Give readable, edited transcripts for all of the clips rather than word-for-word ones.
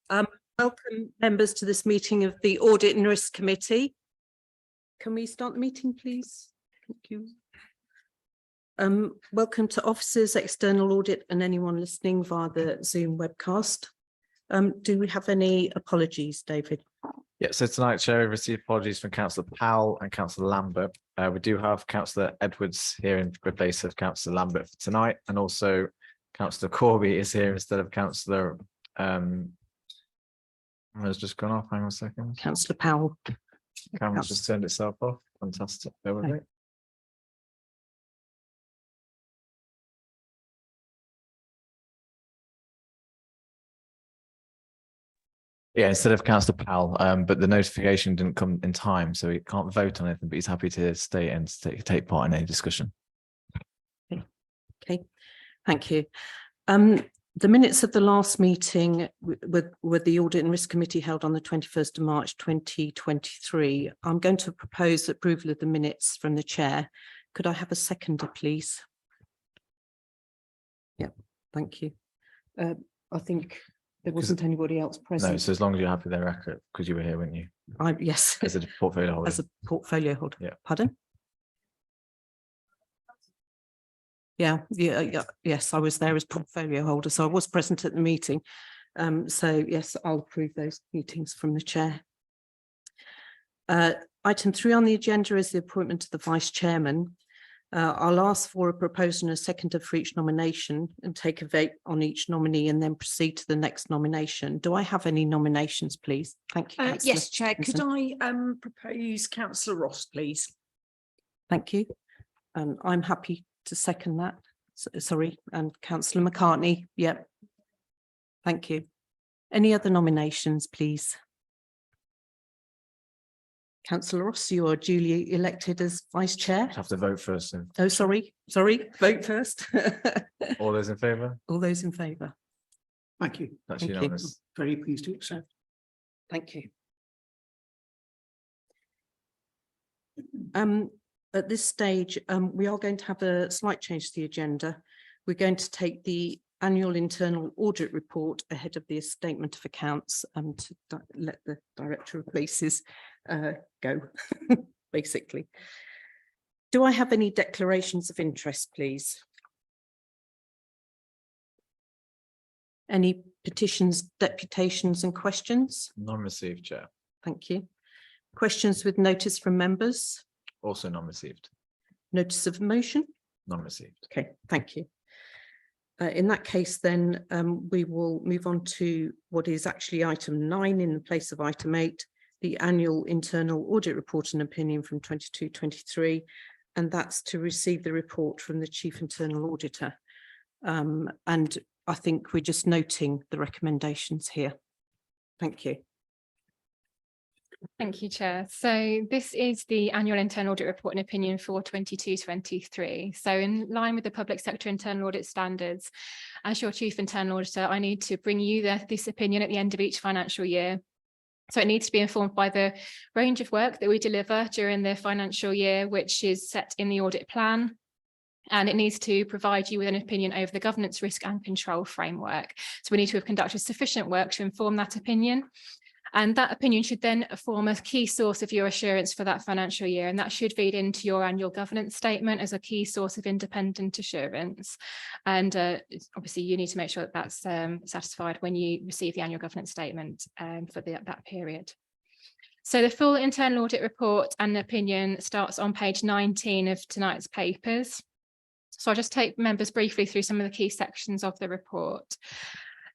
Welcome members to this meeting of the Audit and Risk Committee. Can we start the meeting, please? Thank you. Welcome to officers, external audit and anyone listening via the Zoom webcast. Do we have any apologies, David? Yeah, so tonight, Chair, we received apologies from Councillor Powell and Councillor Lambert. We do have Councillor Edwards here in the place of Councillor Lambert for tonight, and also Councillor Corby is here instead of Councillor has just gone off. Hang on a second. Councillor Powell. Camera's just turned itself off. Fantastic. Bear with me. Yeah, instead of Councillor Powell, but the notification didn't come in time, so he can't vote on anything, but he's happy to stay and take part in any discussion. Okay, thank you. The minutes of the last meeting with the Audit and Risk Committee held on the 21st of March 2023. I'm going to propose approval of the minutes from the chair. Could I have a seconder, please? Yeah, thank you. I think there wasn't anybody else present. No, so as long as you're happy with their record, because you were here, weren't you? Yes. As a portfolio holder. As a portfolio holder. Yeah. Pardon? Yes, I was there as portfolio holder, so I was present at the meeting. So yes, I'll approve those meetings from the chair. Item 3 on the agenda is the appointment of the vice chairman. I'll ask for a proposal and a seconder for each nomination and take a vote on each nominee and then proceed to the next nomination. Do I have any nominations, please? Thank you. Yes, Chair. Could I propose Councillor Ross, please? Thank you. I'm happy to second that. Sorry, and Councillor McCartney. Yep. Thank you. Any other nominations, please? Councillor Ross, you are duly elected as vice chair. Have to vote first. Then. Oh, sorry. Vote first. All those in favour? All those in favour. Thank you. That's Thank unanimous. You. Very pleased to accept. Thank you. At this stage, we are going to have a slight change to the agenda. We're going to take the annual internal audit report ahead of the statement of accounts to let the director of places go, basically. Do I have any declarations of interest, please? Any petitions, deputations and questions? None received, Chair. Thank you. Questions with notice from members? Also none received. Notice of motion? None received. Okay, thank you. In that case, then we will move on to what is actually item 9 in the place of item 8, the annual internal audit report and opinion from 22-23, and that's to receive the report from the Chief Internal Auditor. And I think we're just noting the recommendations here. Thank you. Thank you, Chair. So this is the annual internal audit report and opinion for 22-23. So in line with the public sector internal audit standards, as your Chief Internal Auditor, I need to bring you this opinion at the end of each financial year. So it needs to be informed by the range of work that we deliver during the financial year, which is set in the audit plan. And it needs to provide you with an opinion over the governance, risk and control framework. So we need to have conducted sufficient work to inform that opinion. And that opinion should then form a key source of your assurance for that financial year. And that should feed into your annual governance statement as a key source of independent assurance. And obviously, you need to make sure that that's satisfied when you receive the annual governance statement for that period. So the full internal audit report and opinion starts on page 19 of tonight's papers. So I'll just take members briefly through some of the key sections of the report.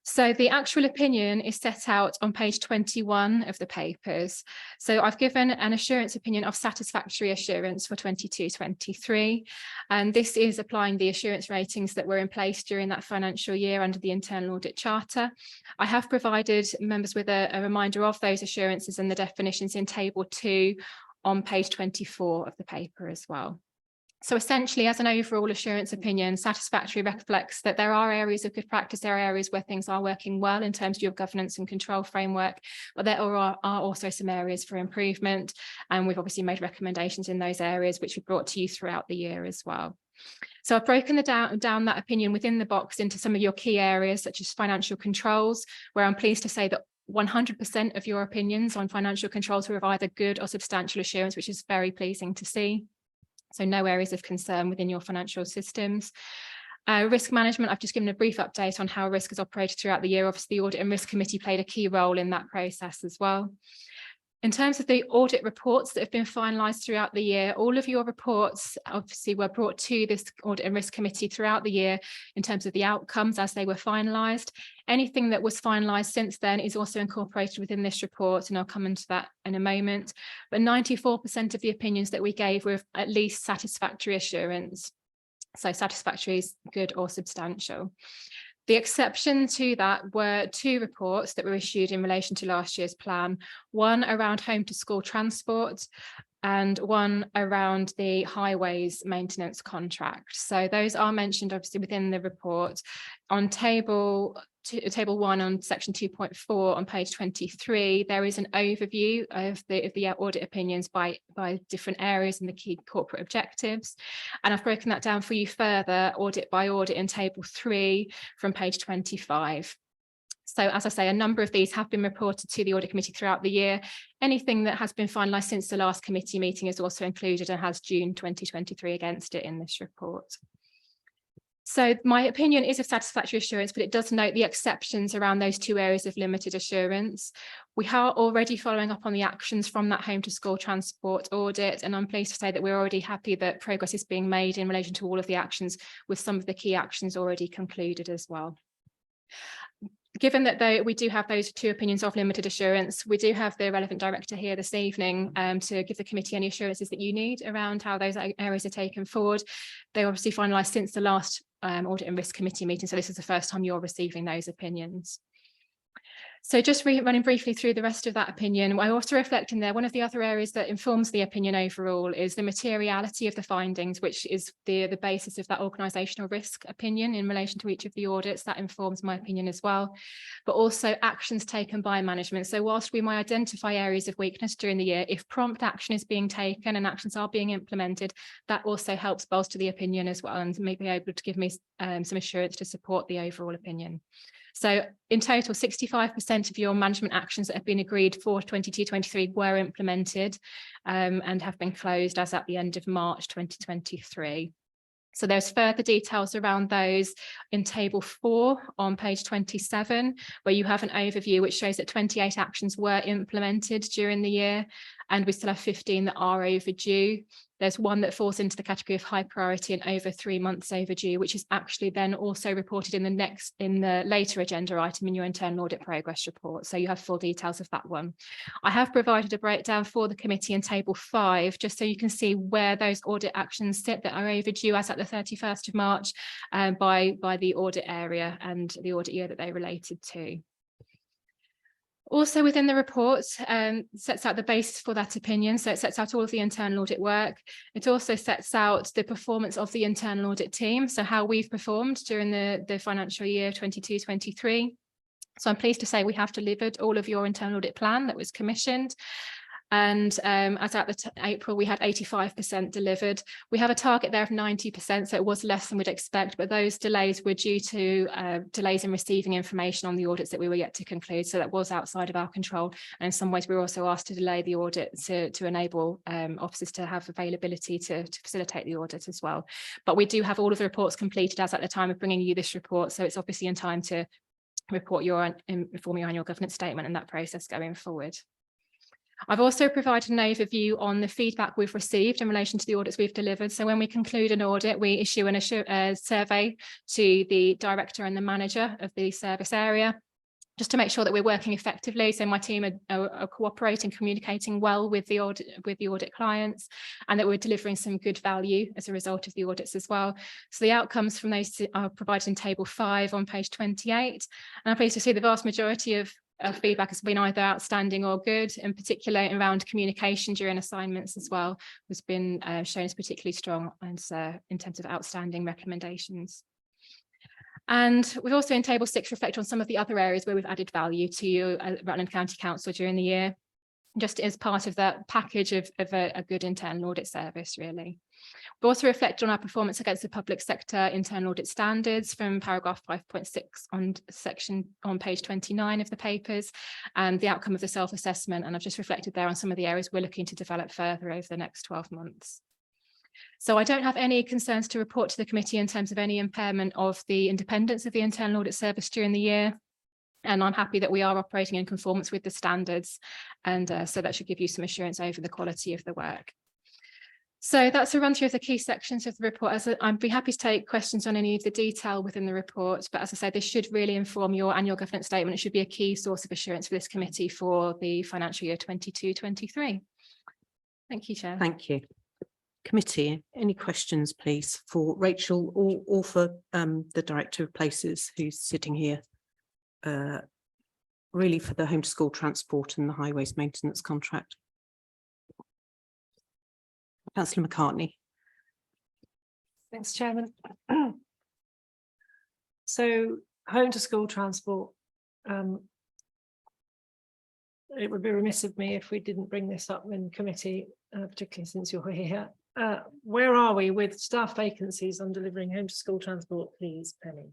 So the actual opinion is set out on page 21 of the papers. So I've given an assurance opinion of satisfactory assurance for 22-23. And this is applying the assurance ratings that were in place during that financial year under the Internal Audit Charter. I have provided members with a reminder of those assurances and the definitions in table 2 on page 24 of the paper as well. So essentially, as an overall assurance opinion, satisfactory reflects that there are areas of good practice, there are areas where things are working well in terms of your governance and control framework, but there are also some areas for improvement. And we've obviously made recommendations in those areas, which we brought to you throughout the year as well. So I've broken down that opinion within the box into some of your key areas, such as financial controls, where I'm pleased to say that 100% of your opinions on financial controls were of either good or substantial assurance, which is very pleasing to see. So no areas of concern within your financial systems. Risk management, I've just given a brief update on how risk has operated throughout the year. Obviously, the Audit and Risk Committee played a key role in that process as well. In terms of the audit reports that have been finalised throughout the year, all of your reports obviously were brought to this Audit and Risk Committee throughout the year in terms of the outcomes as they were finalised. Anything that was finalised since then is also incorporated within this report, and I'll come into that in a moment. But 94% of the opinions that we gave were of at least satisfactory assurance. So satisfactory is good or substantial. The exception to that were 2 reports that were issued in relation to last year's plan, one around home to school transport and one around the highways maintenance contract. So those are mentioned obviously within the report. On table 1 on section 2.4 on page 23, there is an overview of the audit opinions by different areas and the key corporate objectives. And I've broken that down for you further, audit by audit, in table 3 from page 25. So as I say, a number of these have been reported to the Audit Committee throughout the year. Anything that has been finalised since the last committee meeting is also included and has June 2023 against it in this report. So my opinion is of satisfactory assurance, but it does note the exceptions around those 2 areas of limited assurance. We are already following up on the actions from that home to school transport audit, and I'm pleased to say that we're already happy that progress is being made in relation to all of the actions, with some of the key actions already concluded as well. Given that we do have those 2 opinions of limited assurance, we do have the relevant director here this evening to give the committee any assurances that you need around how those areas are taken forward. They obviously finalised since the last Audit and Risk Committee meeting, so this is the first time you're receiving those opinions. So just running briefly through the rest of that opinion, I also reflect in there, one of the other areas that informs the opinion overall is the materiality of the findings, which is the basis of that organisational risk opinion in relation to each of the audits. That informs my opinion as well, but also actions taken by management. So whilst we might identify areas of weakness during the year, if prompt action is being taken and actions are being implemented, that also helps bolster the opinion as well and may be able to give me some assurance to support the overall opinion. So in total, 65% of your management actions that have been agreed for 22-23 were implemented and have been closed as at the end of March 2023. So there's further details around those in table 4 on page 27, where you have an overview which shows that 28 actions were implemented during the year, and we still have 15 that are overdue. There's one that falls into the category of high priority and over 3 months overdue, which is actually then also reported in the later agenda item in your internal audit progress report. So you have full details of that one. I have provided a breakdown for the committee in table 5, just so you can see where those audit actions sit that are overdue as at the 31st of March by the audit area and the audit year that they related to. Also within the report sets out the basis for that opinion. So it sets out all of the internal audit work. It also sets out the performance of the internal audit team. So how we've performed during the financial year 22-23. So I'm pleased to say we have delivered all of your internal audit plan that was commissioned. And as at April, we had 85% delivered. We have a target there of 90%, so it was less than we'd expect, but those delays were due to delays in receiving information on the audits that we were yet to conclude. So that was outside of our control. And in some ways, we were also asked to delay the audit to enable officers to have availability to facilitate the audit as well. But we do have all of the reports completed as at the time of bringing you this report. So it's obviously in time to report inform your annual governance statement and that process going forward. I've also provided an overview on the feedback we've received in relation to the audits we've delivered. So when we conclude an audit, we issue a survey to the director and the manager of the service area, just to make sure that we're working effectively. So my team are cooperating, communicating well with the audit clients, and that we're delivering some good value as a result of the audits as well. So the outcomes from those are provided in table 5 on page 28. And I'm pleased to see the vast majority of feedback has been either outstanding or good, in particular around communication during assignments as well, has been shown as particularly strong and in terms of outstanding recommendations. And we've also in table 6 reflect on some of the other areas where we've added value to you, Rutland County Council during the year. just as part of that package of a good internal audit service, really. We also reflect on our performance against the public sector internal audit standards from paragraph 5.6 on page 29 of the papers, and the outcome of the self-assessment. And I've just reflected there on some of the areas we're looking to develop further over the next 12 months. So I don't have any concerns to report to the committee in terms of any impairment of the independence of the internal audit service during the year. And I'm happy that we are operating in conformance with the standards. And so that should give you some assurance over the quality of the work. So that's a run through of the key sections of the report. I'd be happy to take questions on any of the detail within the report. But as I said, this should really inform your annual governance statement. It should be a key source of assurance for this committee for the financial year 22-23. Thank you, Chair. Thank you. Committee, any questions, please, for Rachel or for the Director of Places who's sitting here? Really for the home to school transport and the highways maintenance contract. Councillor McCartney. Thanks, Chairman. So home to school transport. It would be remiss of me if we didn't bring this up in committee, particularly since you're here. Where are we with staff vacancies on delivering home to school transport, please, Penny?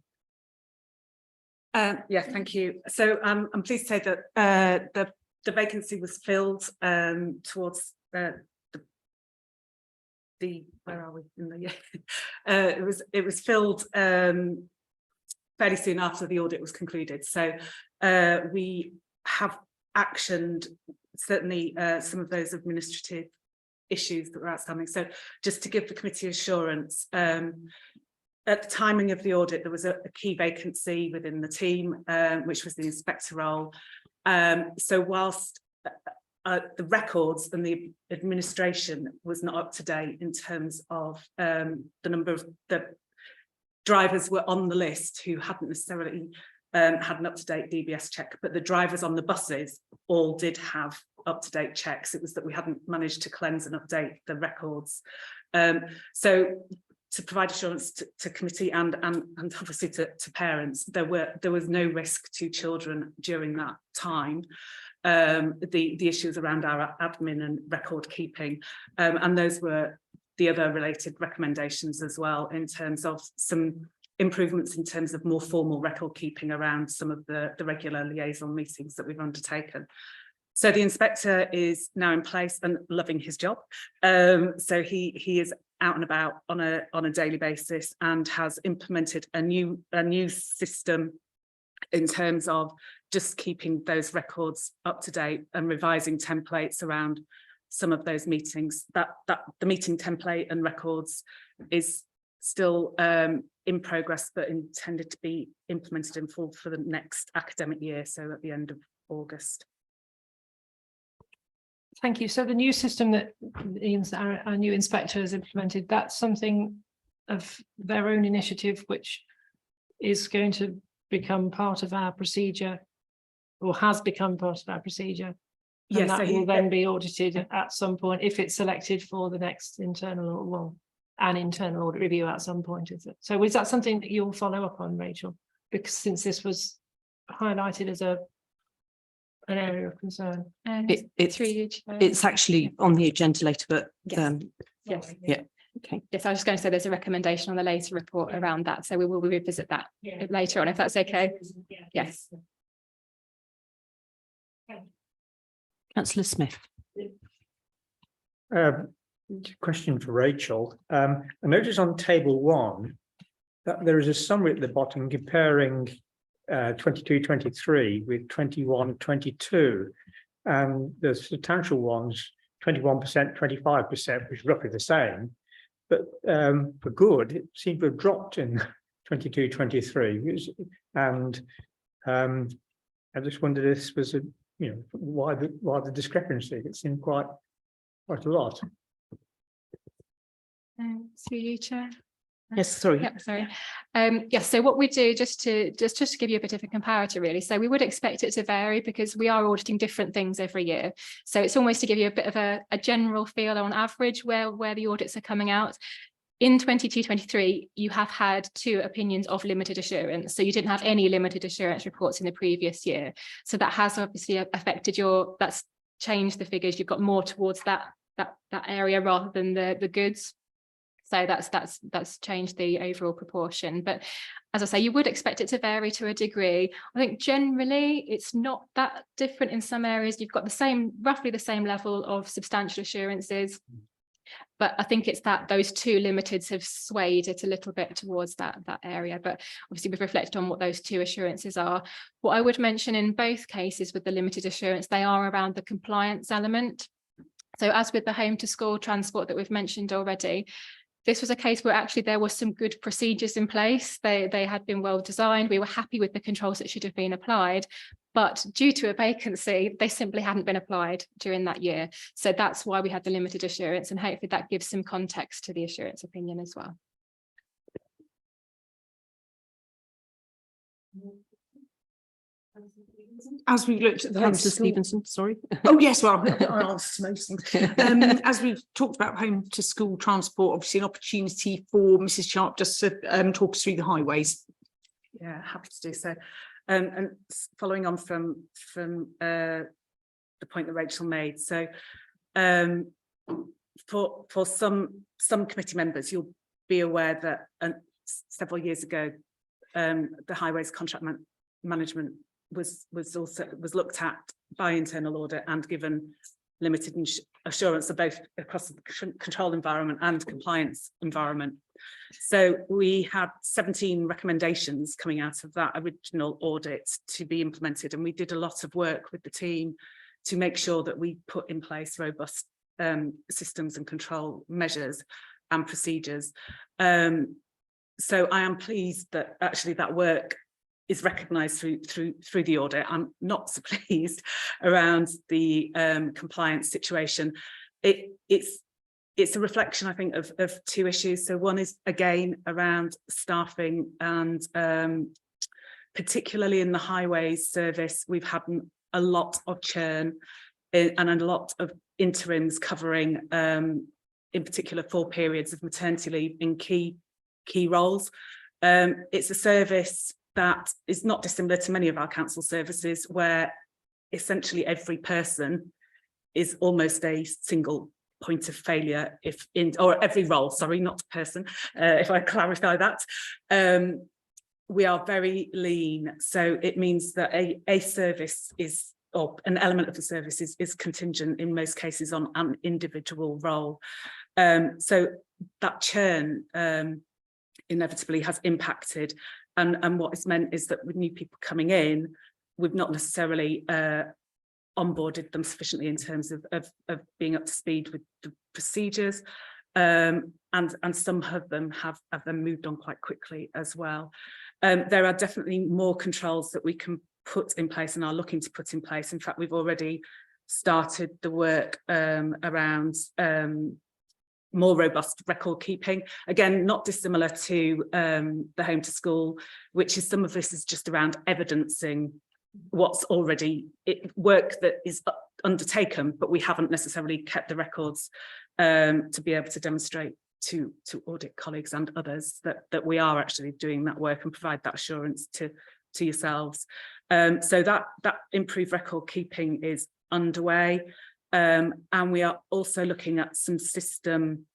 Yeah, thank you. So I'm pleased to say that the vacancy was filled towards the where are we in the year? It was filled fairly soon after the audit was concluded. So we have actioned certainly some of those administrative issues that were outstanding. So just to give the committee assurance, at the timing of the audit, there was a key vacancy within the team, which was the inspector role. So whilst the records and the administration was not up to date in terms of the number of the drivers were on the list who hadn't necessarily had an up-to-date DBS check, but the drivers on the buses all did have up-to-date checks. It was that we hadn't managed to cleanse and update the records. So to provide assurance to committee and obviously to parents, there was no risk to children during that time. The issues around our admin and record keeping, and those were the other related recommendations as well, in terms of some improvements in terms of more formal record keeping around some of the regular liaison meetings that we've undertaken. So the inspector is now in place and loving his job. So he is out and about on a daily basis and has implemented a new system in terms of just keeping those records up to date and revising templates around some of those meetings. That the meeting template and records is still in progress, but intended to be implemented in full for the next academic year, so at the end of August. Thank you. So the new system that our new inspector has implemented, that's something of their own initiative, which is going to become part of our procedure, or has become part of our procedure. And Yes, that so will then be audited at some point if it's selected for the next an internal audit review at some point, is it? So is that something that you'll follow up on, Rachel? Because since this was highlighted as an area of concern. It's actually on the agenda later, but Yes. yeah, okay. Yes, I was just going to say there's a recommendation on the later report around that, so we will revisit that later on, if that's okay. Yes. Councillor Smith. Question for Rachel. I noticed on table 1 that there is a summary at the bottom comparing 22-23 with 21-22, and the substantial ones 21%, 25%, which is roughly the same, but for good it seemed to have dropped in 22-23, and I just wondered if this was why the discrepancy. It seemed quite a lot. Through you, Chair. Yes, sorry. Yep, sorry. Yes, so what we do, just to give you a bit of a comparator, really. So we would expect it to vary because we are auditing different things every year. So it's almost to give you a bit of a general feel on average where the audits are coming out. In 22-23, you have had 2 opinions of limited assurance. So you didn't have any limited assurance reports in the previous year. So that has obviously affected that's changed the figures. You've got more towards that area rather than the goods. So that's changed the overall proportion. But as I say, you would expect it to vary to a degree. I think generally it's not that different in some areas. You've got roughly the same level of substantial assurances. But I think it's that those two limiteds have swayed it a little bit towards that area. But obviously we've reflected on what those two assurances are. What I would mention in both cases with the limited assurance, they are around the compliance element. So as with the home to school transport that we've mentioned already, this was a case where actually there were some good procedures in place. They had been well designed. We were happy with the controls that should have been applied, but due to a vacancy, they simply hadn't been applied during that year. So that's why we had the limited assurance, and hopefully that gives some context to the assurance opinion as well. As we've looked at the Councillor Stevenson, sorry. Oh, yes, well, I answered most things. As we've talked about home to school transport, obviously an opportunity for Mrs. Sharp just to talk us through the highways. Yeah, happy to do so. And following on from the point that Rachel made, so for some committee members, you'll be aware that several years ago, the highways contract management was looked at by internal audit and given limited assurance of both across the control environment and compliance environment. So we had 17 recommendations coming out of that original audit to be implemented, and we did a lot of work with the team to make sure that we put in place robust systems and control measures and procedures. So I am pleased that actually that work is recognised through the audit. I'm not so pleased around the compliance situation. It's a reflection, I think, of two issues. So one is again around staffing, and particularly in the highways service, we've had a lot of churn and a lot of interims covering, in particular, 4 periods of maternity leave in key roles. It's a service that is not dissimilar to many of our council services, where essentially every person is almost a single point of failure, or every role, sorry, not person, if I clarify that. We are very lean, so it means that a service is, or an element of the service is contingent in most cases on an individual role. So that churn inevitably has impacted, and what it's meant is that with new people coming in, we've not necessarily onboarded them sufficiently in terms of being up to speed with the procedures, and some of them have then moved on quite quickly as well. There are definitely more controls that we can put in place and are looking to put in place. In fact, we've already started the work around more robust record keeping, again not dissimilar to the home to school, which is some of this is just around evidencing what's already work that is undertaken, but we haven't necessarily kept the records to be able to demonstrate to audit colleagues and others that we are actually doing that work and provide that assurance to yourselves. So that improved record keeping is underway. And we are also looking at some system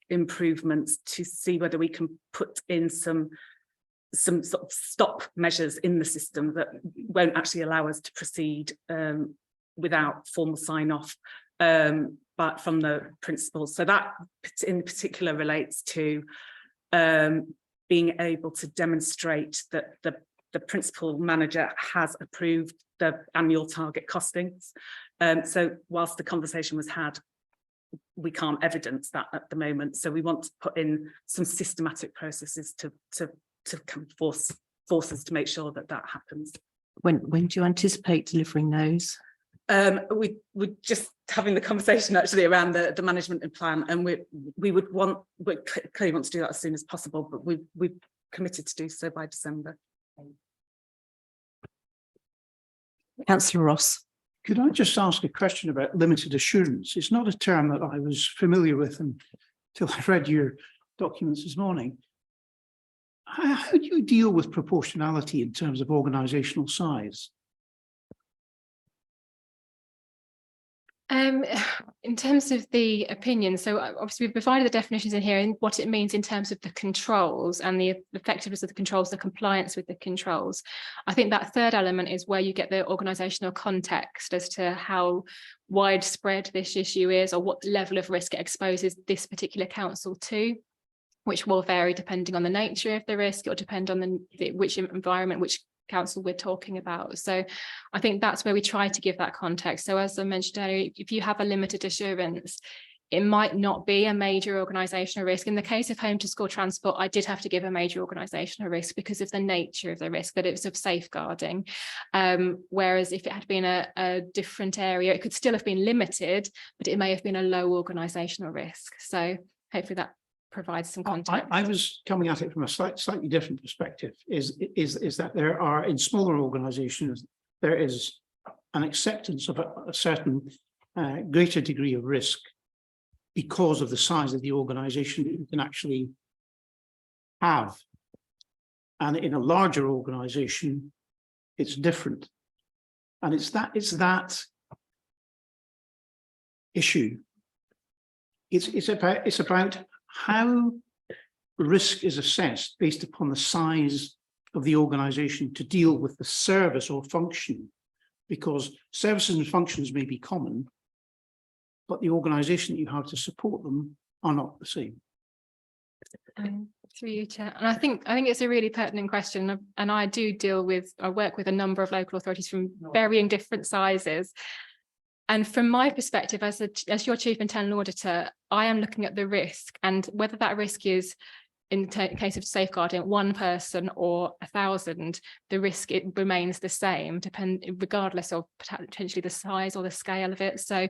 improvements to see whether we can put in some sort of stop measures in the system that won't actually allow us to proceed without formal sign-off, but from the principals. So that in particular relates to being able to demonstrate that the principal manager has approved the annual target costings. So whilst the conversation was had, we can't evidence that at the moment. So we want to put in some systematic processes to kind of force us to make sure that happens. When do you anticipate delivering those? We're just having the conversation actually around the management plan, and we clearly want to do that as soon as possible, but we've committed to do so by December. Councillor Ross. Could I just ask a question about limited assurance? It's not a term that I was familiar with until I read your documents this morning. How do you deal with proportionality in terms of organisational size? In terms of the opinion, so obviously we've provided the definitions in here and what it means in terms of the controls and the effectiveness of the controls, the compliance with the controls. I think that third element is where you get the organisational context as to how widespread this issue is or what level of risk it exposes this particular council to, which will vary depending on the nature of the risk. It will depend on which environment, which council we're talking about. So I think that's where we try to give that context. So as I mentioned earlier, if you have a limited assurance, it might not be a major organisational risk. In the case of home to school transport, I did have to give a major organisational risk because of the nature of the risk, that it was of safeguarding. Whereas if it had been a different area, it could still have been limited, but it may have been a low organisational risk. So hopefully that provides some context. I was coming at it from a slightly different perspective, is that there are, in smaller organisations, there is an acceptance of a certain greater degree of risk because of the size of the organisation that you can actually have. And in a larger organisation, it's different. And it's that issue. It's about how risk is assessed based upon the size of the organisation to deal with the service or function, because services and functions may be common, but the organisation that you have to support them are not the same. Through you, Chair. And I think it's a really pertinent question, and I work with a number of local authorities from varying different sizes. And from my perspective, as your Chief Internal Auditor, I am looking at the risk and whether that risk is, in case of safeguarding, 1 person or 1,000, the risk, it remains the same, regardless of potentially the size or the scale of it. So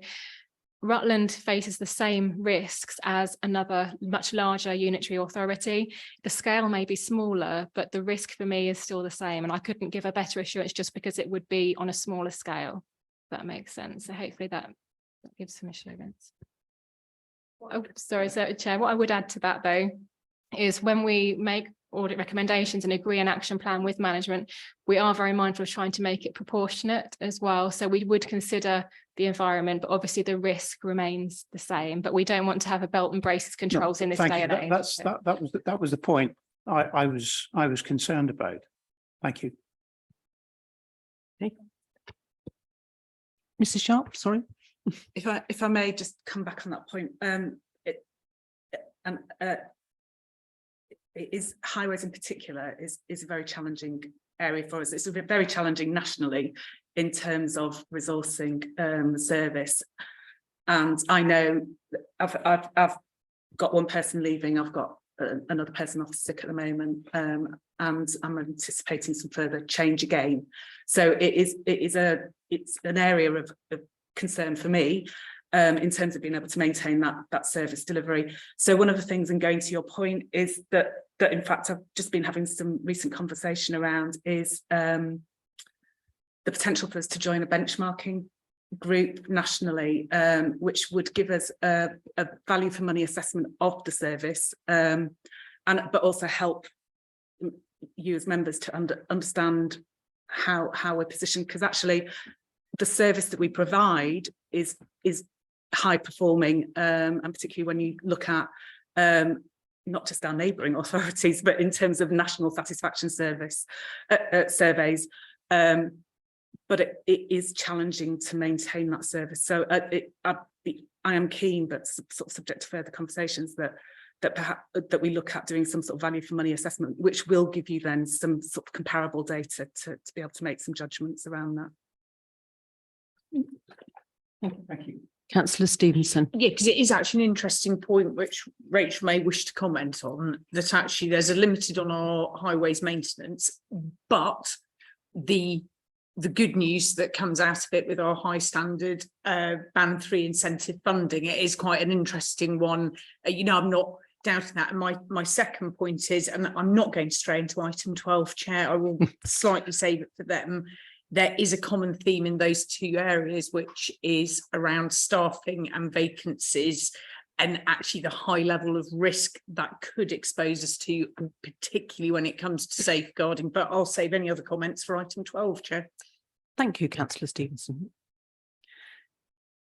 Rutland faces the same risks as another much larger unitary authority. The scale may be smaller, but the risk for me is still the same. And I couldn't give a better assurance just because it would be on a smaller scale. That makes sense. So hopefully that gives some assurance. Oh, sorry, so Chair, what I would add to that though is when we make audit recommendations and agree an action plan with management, we are very mindful of trying to make it proportionate as well. So we would consider the environment, but obviously the risk remains the same. But we don't want to have a belt and braces controls in this day and age. That was the point I was concerned about. Thank you. Okay. Mrs. Sharp, sorry. If I may just come back on that point, it is highways in particular is a very challenging area for us. It's a very challenging nationally in terms of resourcing the service. And I know I've got 1 person leaving. I've got another person off sick at the moment, and I'm anticipating some further change again. So it's an area of concern for me in terms of being able to maintain that service delivery. So one of the things, and going to your point, is that in fact I've just been having some recent conversation around is the potential for us to join a benchmarking group nationally, which would give us a value for money assessment of the service, but also help you as members to understand how we're positioned, because actually the service that we provide is high performing, and particularly when you look at not just our neighbouring authorities, but in terms of national satisfaction surveys. But it is challenging to maintain that service. So I am keen, but sort of subject to further conversations, that perhaps that we look at doing some sort of value for money assessment, which will give you then some sort of comparable data to be able to make some judgments around that. Thank you. Councillor Stevenson. Yeah, because it is actually an interesting point which Rachel may wish to comment on, that actually there's a limited on our highways maintenance, but the good news that comes out of it with our high standard band 3 incentive funding, it is quite an interesting one. I'm not doubting that. And my second point is, and I'm not going to stray into item 12, Chair, I will slightly save it for them. There is a common theme in those 2 areas, which is around staffing and vacancies, and actually the high level of risk that could expose us to, particularly when it comes to safeguarding. But I'll save any other comments for item 12, Chair. Thank you, Councillor Stevenson.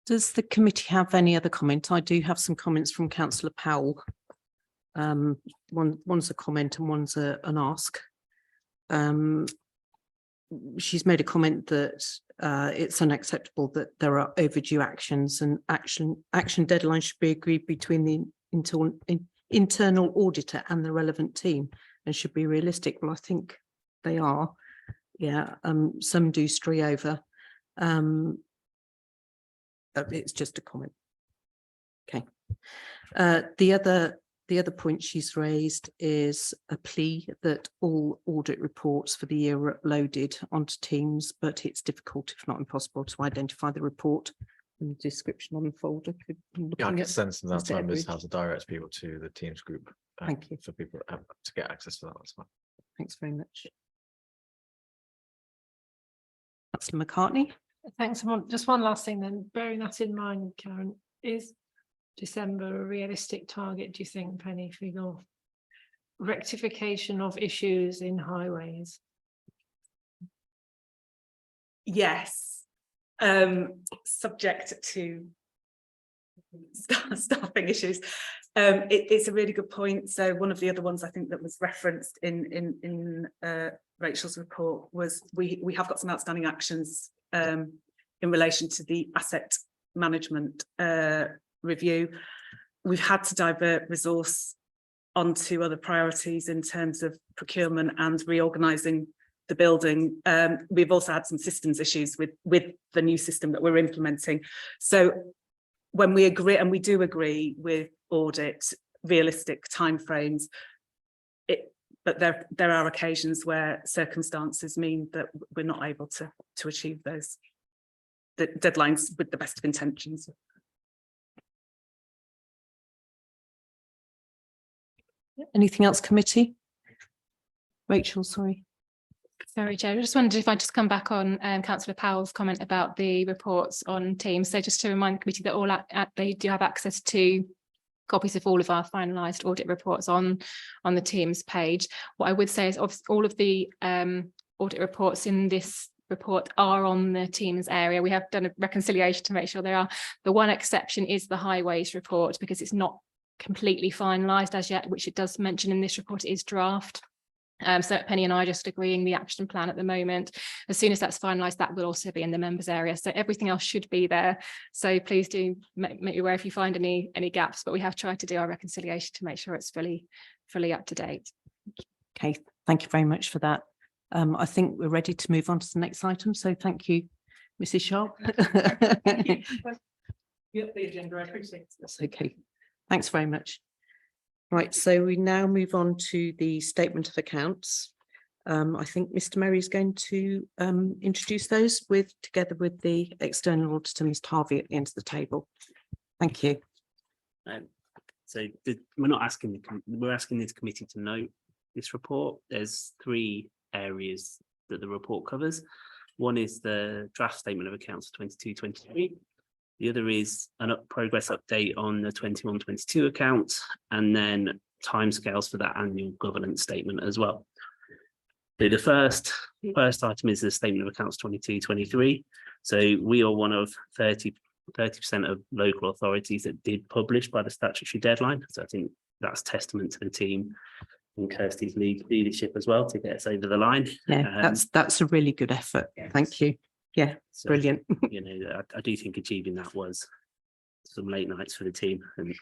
Does the committee have any other comment? I do have some comments from councillor Powell. One's a comment and one's an ask. She's made a comment that it's unacceptable that there are overdue actions, and action deadlines should be agreed between the internal auditor and the relevant team and should be realistic. Well, I think they are. Yeah, some do stray over. It's just a comment. Okay. The other point she's raised is a plea that all audit reports for the year are uploaded onto Teams, but it's difficult, if not impossible, to identify the report and the description on the folder. Yeah, I can send some of Mr. that members Edwards. how to direct people to the Teams group. Thank you. For people to get access to that as well. Thanks very much. Councillor McCartney. Thanks. Just one last thing then, bearing that in mind, Karen, is December a realistic target, do you think, Penny, for your rectification of issues in highways? Yes, subject to staffing issues. It's a really good point. So one of the other ones I think that was referenced in Rachel's report was we have got some outstanding actions in relation to the asset management review. We've had to divert resource onto other priorities in terms of procurement and reorganising the building. We've also had some systems issues with the new system that we're implementing. So when we agree, and we do agree with audit realistic timeframes, but there are occasions where circumstances mean that we're not able to achieve those deadlines with the best of intentions. Anything else, committee? Rachel, sorry. Sorry, Chair, I just wondered if I just come back on Councillor Powell's comment about the reports on Teams. So just to remind the committee that all they do have access to copies of all of our finalised audit reports on the Teams page. What I would say is all of the audit reports in this report are on the Teams area. We have done a reconciliation to make sure they are. The one exception is the highways report, because it's not completely finalised as yet, which it does mention in this report is draft. So Penny and I are just agreeing the action plan at the moment. As soon as that's finalised, that will also be in the members area. So everything else should be there. So please do make me aware if you find any gaps, but we have tried to do our reconciliation to make sure it's fully up to date. Okay, thank you very much for that. I think we're ready to move on to the next item. So thank you, Mrs. Sharp. Yep, the agenda, I appreciate it. That's okay. Thanks very much. Right, so we now move on to the statement of accounts. I think Mr. Merry is going to introduce those together with the external auditor, Mr. Harvey, at the end of the table. Thank you. So we're asking this committee to note this report. There's 3 areas that the report covers. One is the draft statement of accounts for 22-23. The other is an progress update on the 21-22 accounts, and then timescales for that annual governance statement as well. So the first item is the statement of accounts 22-23. So we are one of 30% of local authorities that did publish by the statutory deadline. So I think that's testament to the team and Kirsty's leadership as well to get us over the line. Yeah, that's a really good effort. Yes. Thank you. Yeah, so, brilliant. You know, I do think achieving that was some late nights for the team, and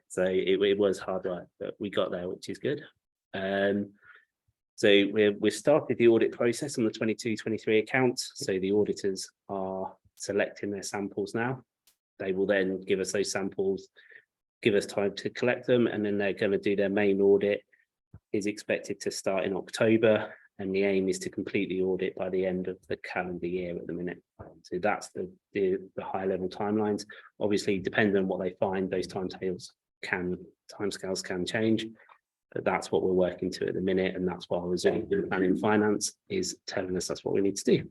so it was hard work, but we got there, which is good. So we've started the audit process on the 22-23 accounts. So the auditors are selecting their samples now. They will then give us those samples, give us time to collect them, and then they're going to do their main audit. Is expected to start in October. And the aim is to complete the audit by the end of the calendar year at the minute. So that's the high level timelines. Obviously, depending on what they find, those timescales can change. But that's what we're working to at the minute. And that's why resilient planning finance is telling us that's what we need to do.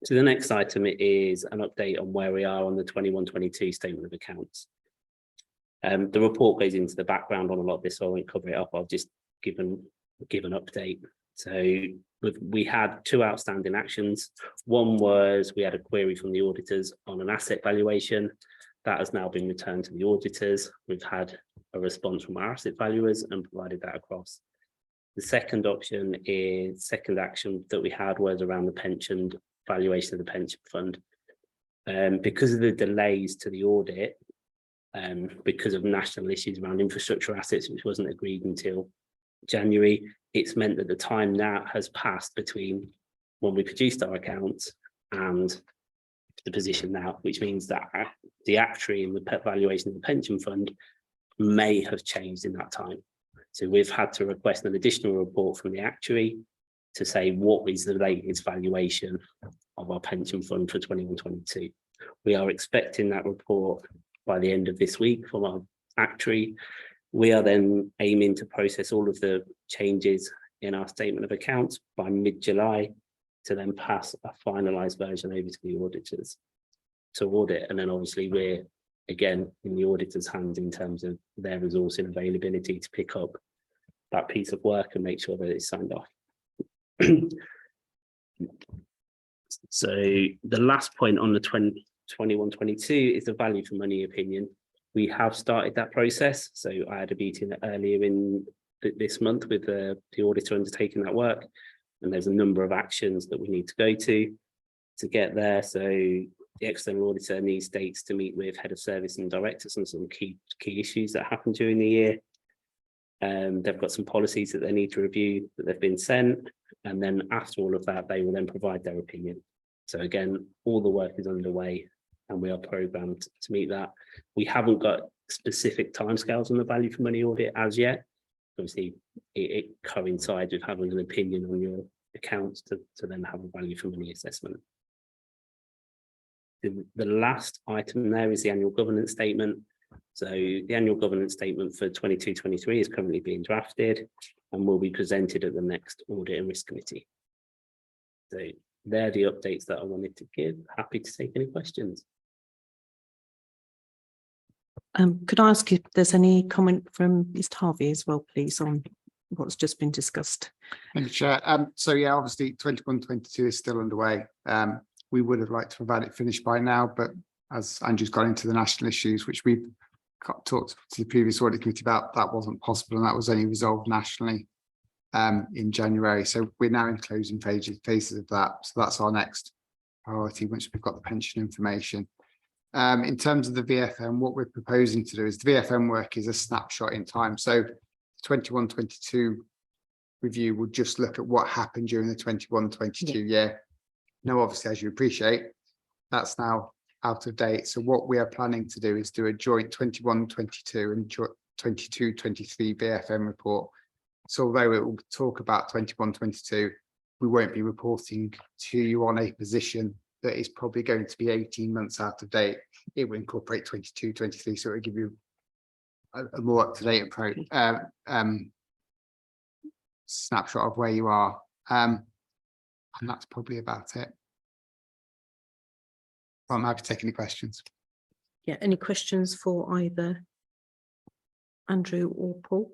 So the next item is an update on where we are on the 21-22 statement of accounts. The report goes into the background on a lot of this, so I won't cover it up. I'll just give an update. So we had two outstanding actions. One was we had a query from the auditors on an asset valuation. That has now been returned to the auditors. We've had a response from our asset valuers and provided that across. The second action that we had was around the pension valuation of the pension fund. Because of the delays to the audit, because of national issues around infrastructure assets, which wasn't agreed until January, it's meant that the time now has passed between when we produced our accounts and the position now, which means that the actuary and the valuation of the pension fund may have changed in that time. So we've had to request an additional report from the actuary to say what is the latest valuation of our pension fund for 21-22. We are expecting that report by the end of this week from our actuary. We are then aiming to process all of the changes in our statement of accounts by mid-July to then pass a finalised version over to the auditors to audit. And then obviously we're again in the auditor's hands in terms of their resourcing availability to pick up that piece of work and make sure that it's signed off. So the last point on the 21-22 is the value for money opinion. We have started that process. So I had a meeting earlier in this month with the auditor undertaking that work, and there's a number of actions that we need to go to get there. So the external auditor needs dates to meet with head of service and directors on some key issues that happened during the year. They've got some policies that they need to review that they've been sent, and then after all of that, they will then provide their opinion. So again, all the work is underway and we are programmed to meet that. We haven't got specific timescales on the value for money audit as yet. Obviously, it coincides with having an opinion on your accounts to then have a value for money assessment. The last item there is the annual governance statement. So the annual governance statement for 22-23 is currently being drafted and will be presented at the next audit and risk committee. So they're the updates that I wanted to give. Happy to take any questions. Could I ask if there's any comment from Mr. Harvey as well, please, on what's just been discussed? Thank you, Chair. So yeah, obviously 21-22 is still underway. We would have liked to have had it finished by now, but as Andrew's got into the national issues, which we've talked to the previous audit committee about, that wasn't possible, and that was only resolved nationally in January. So we're now in closing phases of that. So that's our next priority once we've got the pension information. In terms of the VFM, what we're proposing to do is the VFM work is a snapshot in time. So 21-22 review will just look at what happened during the 21-22 year. Now, obviously, as you appreciate, that's now out of date. So what we are planning to do is do a joint 21-22 and 22-23 VFM report. So although it will talk about 21-22, we won't be reporting to you on a position that is probably going to be 18 months out of date. It will incorporate 22-23, so it will give you a more up-to-date approach, snapshot of where you are. And that's probably about it. I'm happy to take any questions. Yeah, any questions for either Andrew or Paul?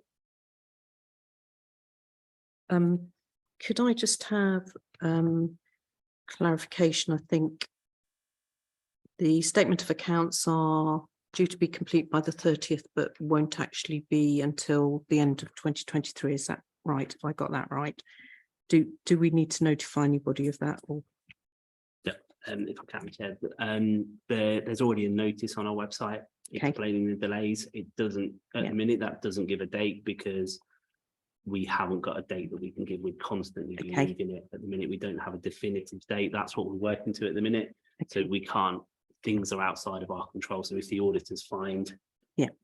Could I just have clarification? I think the statement of accounts are due to be complete by the 30th, but won't actually be until the end of 2023. Is that right? Have I got that right? Do we need to notify anybody of that? Or? Yeah, if I can, Chair, there's already a notice on our website explaining the delays. It doesn't, at the minute, that doesn't give a date because we haven't got a date that we can give. We're constantly moving it. At the minute, we don't have a definitive date. That's what we're working to at the minute. So we can't, things are outside of our control. So if the auditors find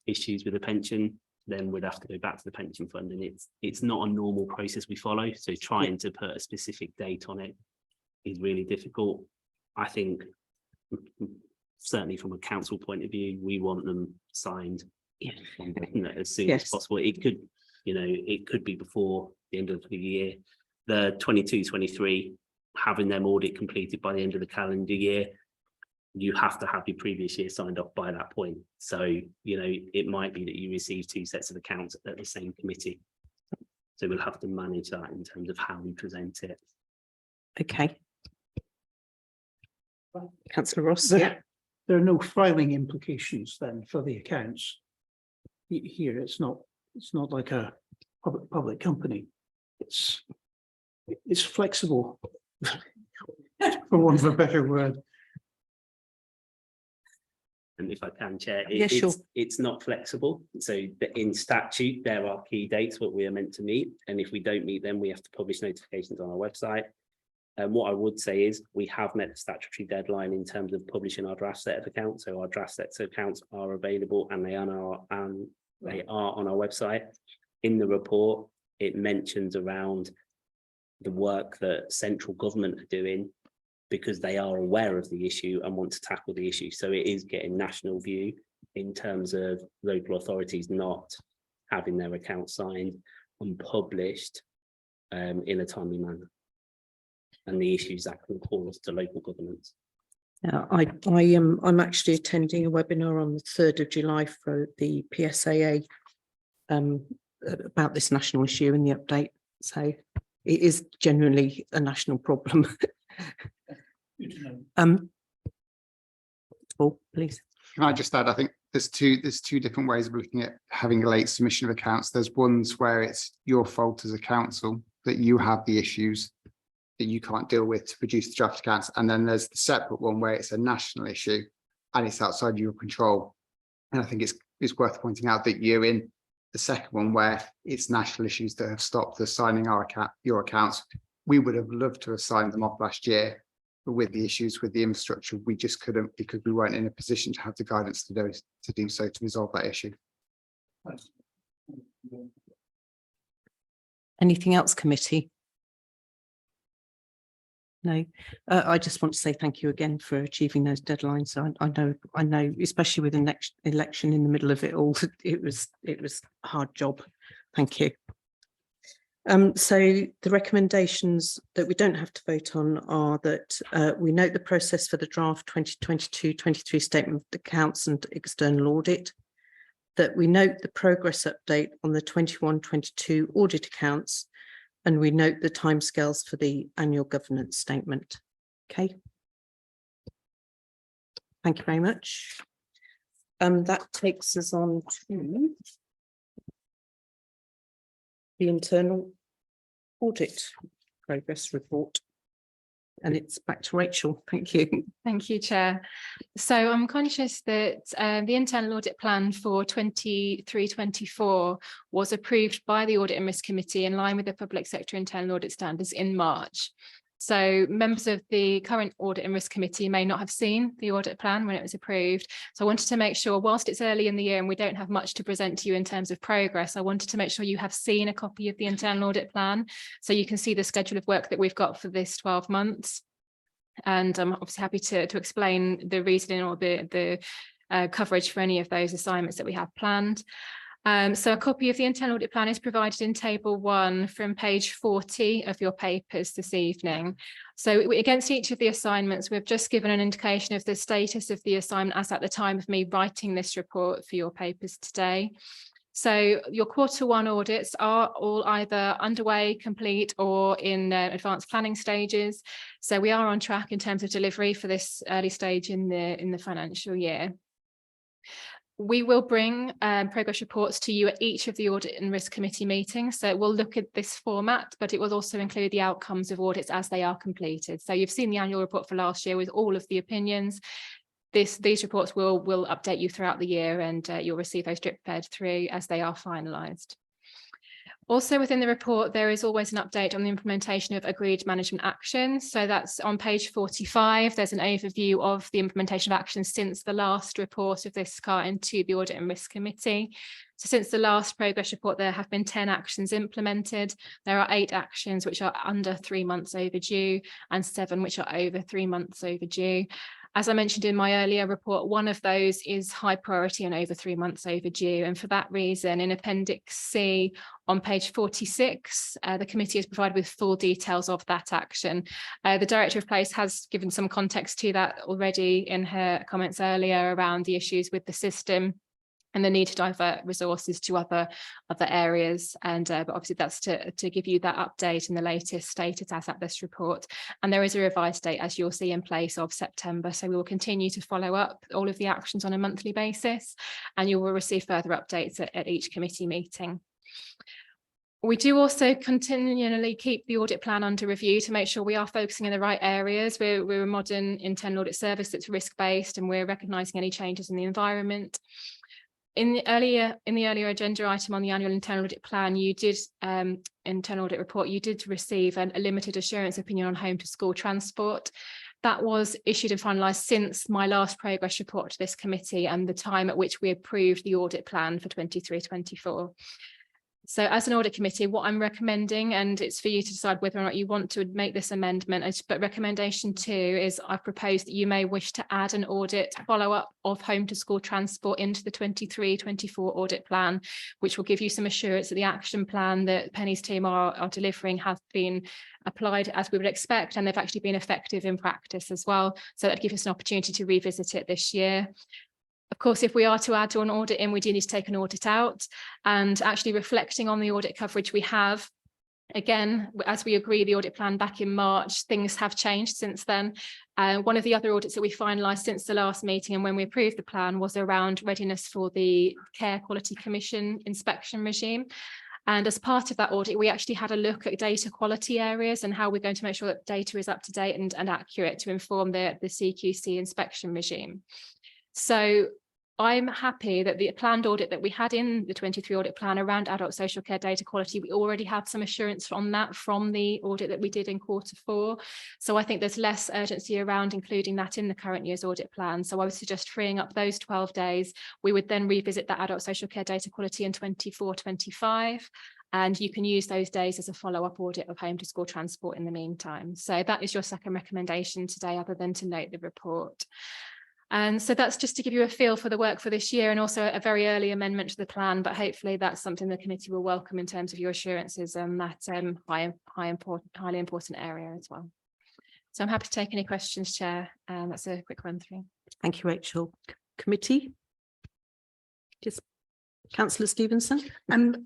issues with the pension, then we'd have to go back to the pension fund. And it's not a normal process we follow. So trying to put a specific date on it is really difficult. I think certainly from a council point of view, we want them signed as soon as possible. It could, it could be before the end of the year. The 22-23, having them audit completed by the end of the calendar year, you have to have your previous year signed off by that point. So, it might be that you receive two sets of accounts at the same committee. So we'll have to manage that in terms of how we present it. Okay. Councillor Ross. There are no filing implications then for the accounts. Here, it's not like a public company. It's flexible, for want of a better word. And if I can, Chair, Yeah, sure. it's not flexible. So in statute, there are key dates what we are meant to meet. And if we don't meet them, we have to publish notifications on our website. And what I would say is we have met the statutory deadline in terms of publishing our draft set of accounts. So our draft sets of accounts are available and they are on our website. In the report, it mentions around the work that central government are doing because they are aware of the issue and want to tackle the issue. So it is getting national view in terms of local authorities not having their accounts signed and published in a timely manner, and the issues that can cause to local governments. I'm actually attending a webinar on the 3rd of July for the PSAA about this national issue and the update. So it is genuinely a national problem. Paul, please. Can I just add, I think there's two different ways of looking at having a late submission of accounts. There's ones where it's your fault as a council that you have the issues that you can't deal with to produce the draft accounts. And then there's the separate one where it's a national issue and it's outside your control. And I think it's worth pointing out that you're in the second one where it's national issues that have stopped us signing your accounts. We would have loved to have signed them off last year, but with the issues with the infrastructure, we just couldn't because we weren't in a position to have the guidance to do so to resolve that issue. Anything else, committee? No, I just want to say thank you again for achieving those deadlines. I know, especially with the next election in the middle of it all, it was a hard job. Thank you. So the recommendations that we don't have to vote on are that we note the process for the draft 2022-23 statement of accounts and external audit, that we note the progress update on the 21-22 audit accounts, and we note the timescales for the annual governance statement. Okay. Thank you very much. That takes us on to the internal audit progress report. And it's back to Rachel. Thank you. Thank you, Chair. So I'm conscious that the internal audit plan for 23-24 was approved by the Audit and Risk Committee in line with the Public Sector Internal Audit Standards in March. So members of the current Audit and Risk Committee may not have seen the audit plan when it was approved. So I wanted to make sure, whilst it's early in the year and we don't have much to present to you in terms of progress, I wanted to make sure you have seen a copy of the internal audit plan so you can see the schedule of work that we've got for this 12 months. And I'm obviously happy to explain the reasoning or the coverage for any of those assignments that we have planned. So a copy of the internal audit plan is provided in table 1 from page 40 of your papers this evening. So against each of the assignments, we've just given an indication of the status of the assignment as at the time of me writing this report for your papers today. So your Q1 audits are all either underway, complete, or in advanced planning stages. So we are on track in terms of delivery for this early stage in the financial year. We will bring progress reports to you at each of the Audit and Risk Committee meetings. So we'll look at this format, but it will also include the outcomes of audits as they are completed. So you've seen the annual report for last year with all of the opinions. These reports will update you throughout the year, and you'll receive those drip fed through as they are finalised. Also within the report, there is always an update on the implementation of agreed management actions. So that's on page 45. There's an overview of the implementation of actions since the last report of this kind to the Audit and Risk Committee. So since the last progress report, there have been 10 actions implemented. There are 8 actions which are under 3 months overdue and 7 which are over 3 months overdue. As I mentioned in my earlier report, one of those is high priority and over 3 months overdue. And for that reason, in Appendix C on page 46, the committee is provided with full details of that action. The Director of Place has given some context to that already in her comments earlier around the issues with the system. and the need to divert resources to other areas. And but obviously that's to give you that update and the latest status as at this report. And there is a revised date, as you'll see, in place of September. So we will continue to follow up all of the actions on a monthly basis, and you will receive further updates at each committee meeting. We do also continually keep the audit plan under review to make sure we are focusing in the right areas. We're a modern internal audit service that's risk-based, and we're recognising any changes in the environment. In the earlier agenda item on the annual internal audit plan, you did internal audit report, you did receive a limited assurance opinion on home to school transport. That was issued and finalised since my last progress report to this committee and the time at which we approved the audit plan for 23-24. So as an audit committee, what I'm recommending, and it's for you to decide whether or not you want to make this amendment, but recommendation 2 is I've proposed that you may wish to add an audit follow-up of home to school transport into the 23-24 audit plan, which will give you some assurance that the action plan that Penny's team are delivering has been applied as we would expect, and they've actually been effective in practice as well. So that gives us an opportunity to revisit it this year. Of course, if we are to add an audit in, we do need to take an audit out, and actually reflecting on the audit coverage we have. Again, as we agree the audit plan back in March, things have changed since then. One of the other audits that we finalised since the last meeting and when we approved the plan was around readiness for the Care Quality Commission inspection regime. And as part of that audit, we actually had a look at data quality areas and how we're going to make sure that data is up to date and accurate to inform the CQC inspection regime. So I'm happy that the planned audit that we had in the 23 audit plan around adult social care data quality, we already have some assurance on that from the audit that we did in Q4. So I think there's less urgency around including that in the current year's audit plan. So I would suggest freeing up those 12 days. We would then revisit that adult social care data quality in 24-25. And you can use those days as a follow-up audit of home to school transport in the meantime. So that is your second recommendation today, other than to note the report. And so that's just to give you a feel for the work for this year, and also a very early amendment to the plan, but hopefully that's something the committee will welcome in terms of your assurances and that highly important area as well. So I'm happy to take any questions, Chair. That's a quick run through. Thank you, Rachel. Committee? Just Councillor Stevenson.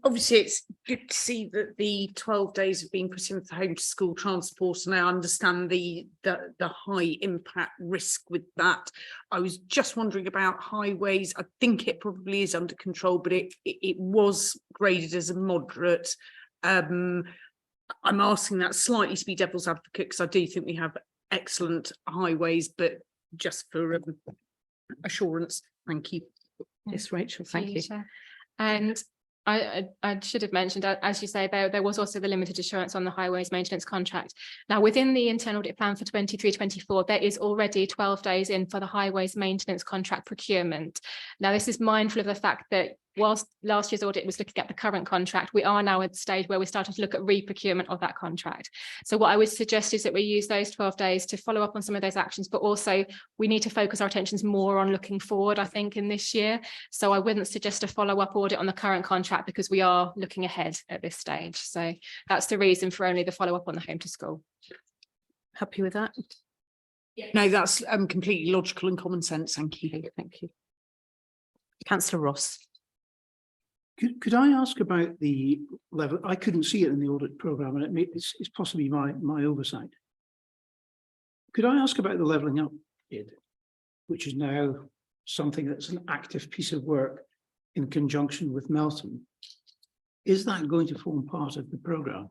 Obviously it's good to see that the 12 days have been put in for home to school transport, and I understand the high impact risk with that. I was just wondering about highways. I think it probably is under control, but it was graded as a moderate. I'm asking that slightly to be devil's advocate, because I do think we have excellent highways, but just for assurance. Thank you. Yes, Rachel, thank you. And I should have mentioned, as you say, there was also the limited assurance on the highways maintenance contract. Now, within the internal audit plan for 23-24, there is already 12 days in for the highways maintenance contract procurement. Now, this is mindful of the fact that whilst last year's audit was looking at the current contract, we are now at the stage where we're starting to look at re-procurement of that contract. So what I would suggest is that we use those 12 days to follow up on some of those actions, but also we need to focus our attentions more on looking forward, I think, in this year. So I wouldn't suggest a follow-up audit on the current contract, because we are looking ahead at this stage. So that's the reason for only the follow-up on the home to school. Happy with that? No, that's completely logical and common sense. Thank you. Okay, thank you. Councillor Ross. Could I ask about the level? I couldn't see it in the audit programme, and it's possibly my oversight. Could I ask about the levelling up bid, which is now something that's an active piece of work in conjunction with Melton? Is that going to form part of the programme?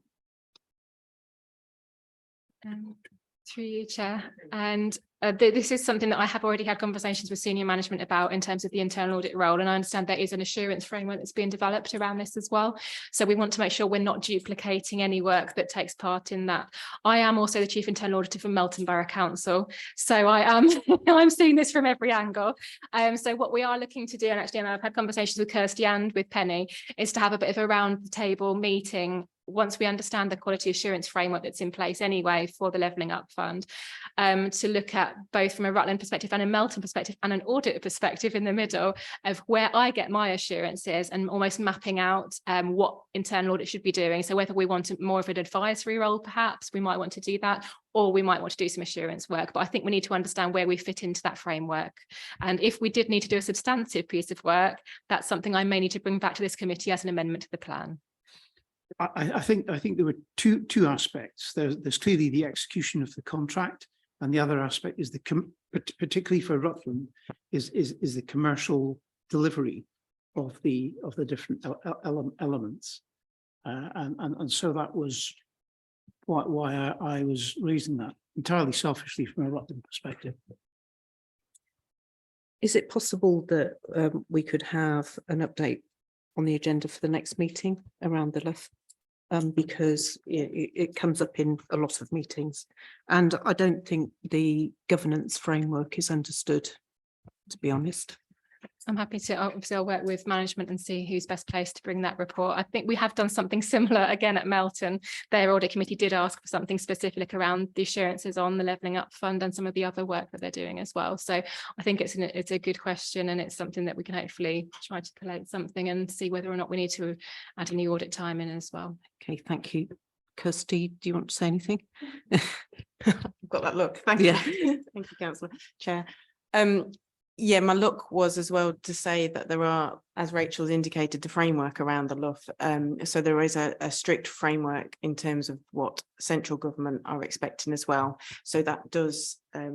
Through you, Chair. And this is something that I have already had conversations with senior management about in terms of the internal audit role, and I understand there is an assurance framework that's being developed around this as well. So we want to make sure we're not duplicating any work that takes part in that. I am also the Chief Internal Auditor for Melton Borough Council, so I am I'm seeing this from every angle. So what we are looking to do, and actually I've had conversations with Kirsty and with Penny, is to have a bit of a round the table meeting once we understand the quality assurance framework that's in place anyway for the Levelling Up Fund, to look at both from a Rutland perspective and a Melton perspective and an audit perspective in the middle of where I get my assurances, and almost mapping out what internal audit should be doing. So whether we want more of an advisory role, perhaps we might want to do that, or we might want to do some assurance work. But I think we need to understand where we fit into that framework. And if we did need to do a substantive piece of work, that's something I may need to bring back to this committee as an amendment to the plan. I think there were two aspects. There's clearly the execution of the contract, and the other aspect is particularly for Rutland is the commercial delivery of the different elements, and so that was why I was raising that entirely selfishly from a Rutland perspective. Is it possible that we could have an update on the agenda for the next meeting around the LUF? Because it comes up in a lot of meetings, and I don't think the governance framework is understood, to be honest. I'm happy to, obviously I'll work with management and see who's best placed to bring that report. I think we have done something similar again at Melton. Their audit committee did ask for something specific around the assurances on the Levelling Up Fund and some of the other work that they're doing as well. So I think it's a good question, and it's something that we can hopefully try to collate something and see whether or not we need to add any audit time in as well. Okay, thank you. Kirsty, do you want to say anything? I've got that look. Thank you. Thank you, Councillor Chair. Yeah, my look was as well to say that there are, as Rachel's indicated, the framework around the LUF. So there is a strict framework in terms of what central government are expecting as well. So that does, I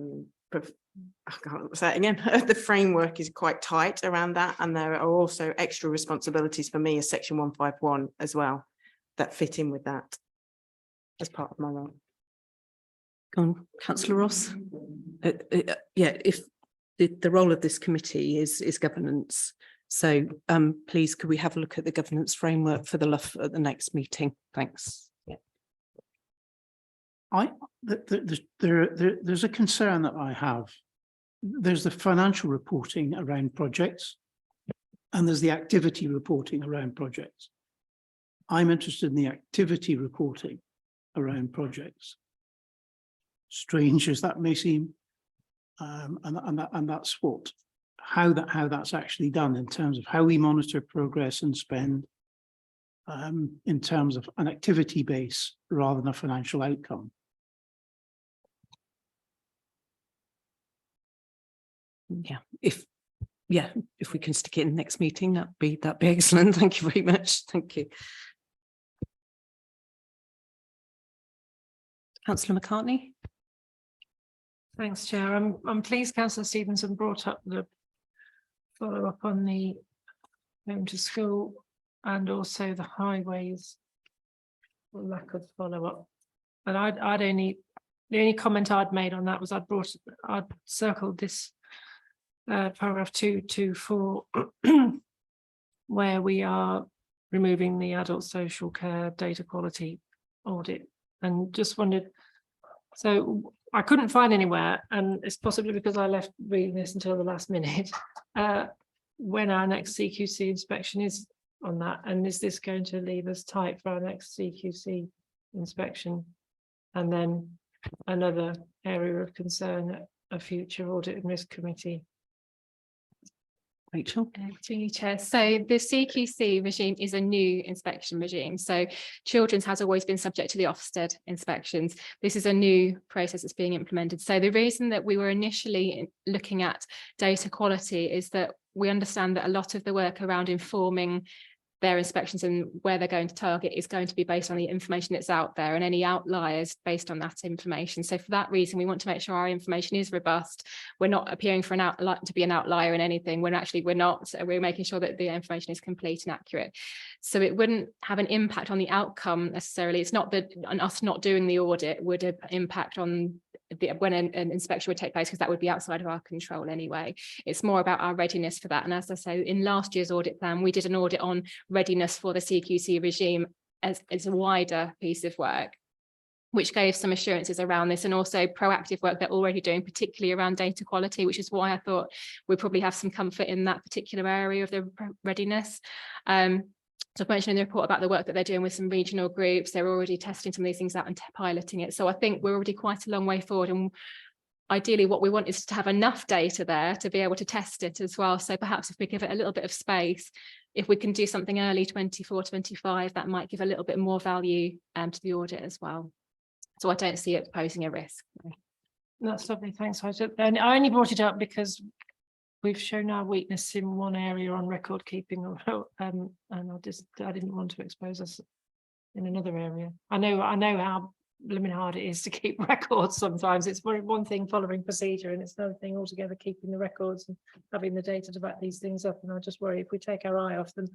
can't say it again, the framework is quite tight around that. And there are also extra responsibilities for me as Section 151 as well that fit in with that as part of my role. Go on, Councillor Ross. Yeah, if the role of this committee is governance. So please, could we have a look at the governance framework for the LUF at the next meeting? Thanks. Yeah. There's a concern that I have. There's the financial reporting around projects, and there's the activity reporting around projects. I'm interested in the activity reporting around projects. Strange as that may seem. And that's how that's actually done in terms of how we monitor progress and spend, in terms of an activity base rather than a financial outcome. Yeah, if we can stick it in the next meeting, that'd be excellent. Thank you very much. Thank you. Councillor McCartney. Thanks, Chair. I'm pleased Councillor Stevenson brought up the follow-up on the home to school and also the highways lack of follow-up. But the only comment I'd made on that was I'd circled this paragraph 224 where we are removing the adult social care data quality audit, and just wondered, so I couldn't find anywhere, and it's possibly because I left reading this until the last minute, when our next CQC inspection is on that, and is this going to leave us tight for our next CQC inspection? And then another area of concern at a future audit and risk committee. Rachel. Chair. So the CQC regime is a new inspection regime. So children's has always been subject to the Ofsted inspections. This is a new process that's being implemented. So the reason that we were initially looking at data quality is that we understand that a lot of the work around informing their inspections and where they're going to target is going to be based on the information that's out there, and any outliers based on that information. So for that reason, we want to make sure our information is robust. We're not appearing for to be an outlier in anything. We're not. So we're making sure that the information is complete and accurate. So it wouldn't have an impact on the outcome necessarily. It's not that us not doing the audit would have impact on when an inspection would take place, because that would be outside of our control anyway. It's more about our readiness for that. And as I say, in last year's audit plan, we did an audit on readiness for the CQC regime as a wider piece of work, which gave some assurances around this, and also proactive work they're already doing, particularly around data quality, which is why I thought we probably have some comfort in that particular area of the readiness. So I've mentioned in the report about the work that they're doing with some regional groups. They're already testing some of these things out and piloting it. So I think we're already quite a long way forward. And ideally, what we want is to have enough data there to be able to test it as well. So perhaps if we give it a little bit of space, if we can do something early 24, 25, that might give a little bit more value to the audit as well. So I don't see it posing a risk. That's lovely, thanks. And I only brought it up because we've shown our weakness in one area on record keeping, and I didn't want to expose us in another area. I know how blooming hard it is to keep records sometimes. It's one thing following procedure, and it's another thing altogether keeping the records and having the data to back these things up. And I just worry if we take our eye off them,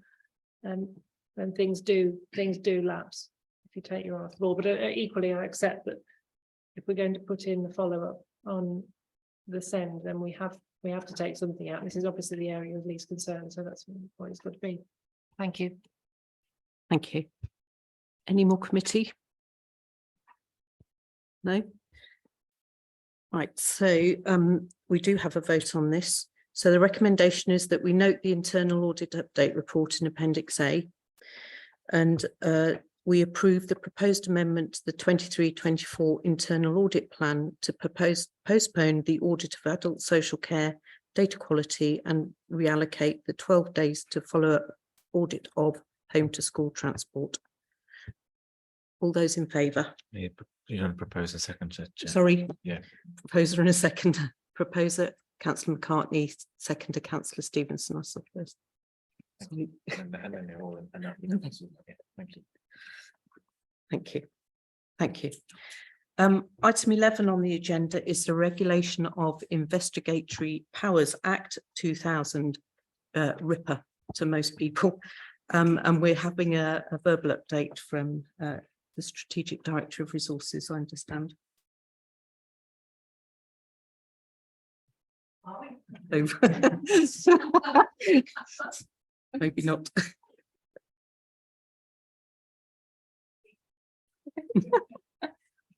then things do lapse if you take your eye off the ball. But equally, I accept that if we're going to put in the follow-up on the send, then we have to take something out. This is obviously the area of least concern, so that's what it's got to be. Thank you. Thank you. Any more committee? No? Right, so we do have a vote on this. So the recommendation is that we note the internal audit update report in Appendix A, and we approve the proposed amendment to the 23-24 internal audit plan to postpone the audit of adult social care, data quality, and reallocate the 12 days to follow up audit of home to school transport. All those in favour? You don't propose a second, Chair. Sorry. Yeah. Proposer and a second. Proposer, Councillor McCartney, seconder, Councillor Stevenson. I suppose. Sorry. And then they're all in. Thank you. Thank you. Thank you. Item 11 on the agenda is the Regulation of Investigatory Powers Act 2000, RIPA to most people. And we're having a verbal update from the Strategic Director of Resources, I understand. Maybe not.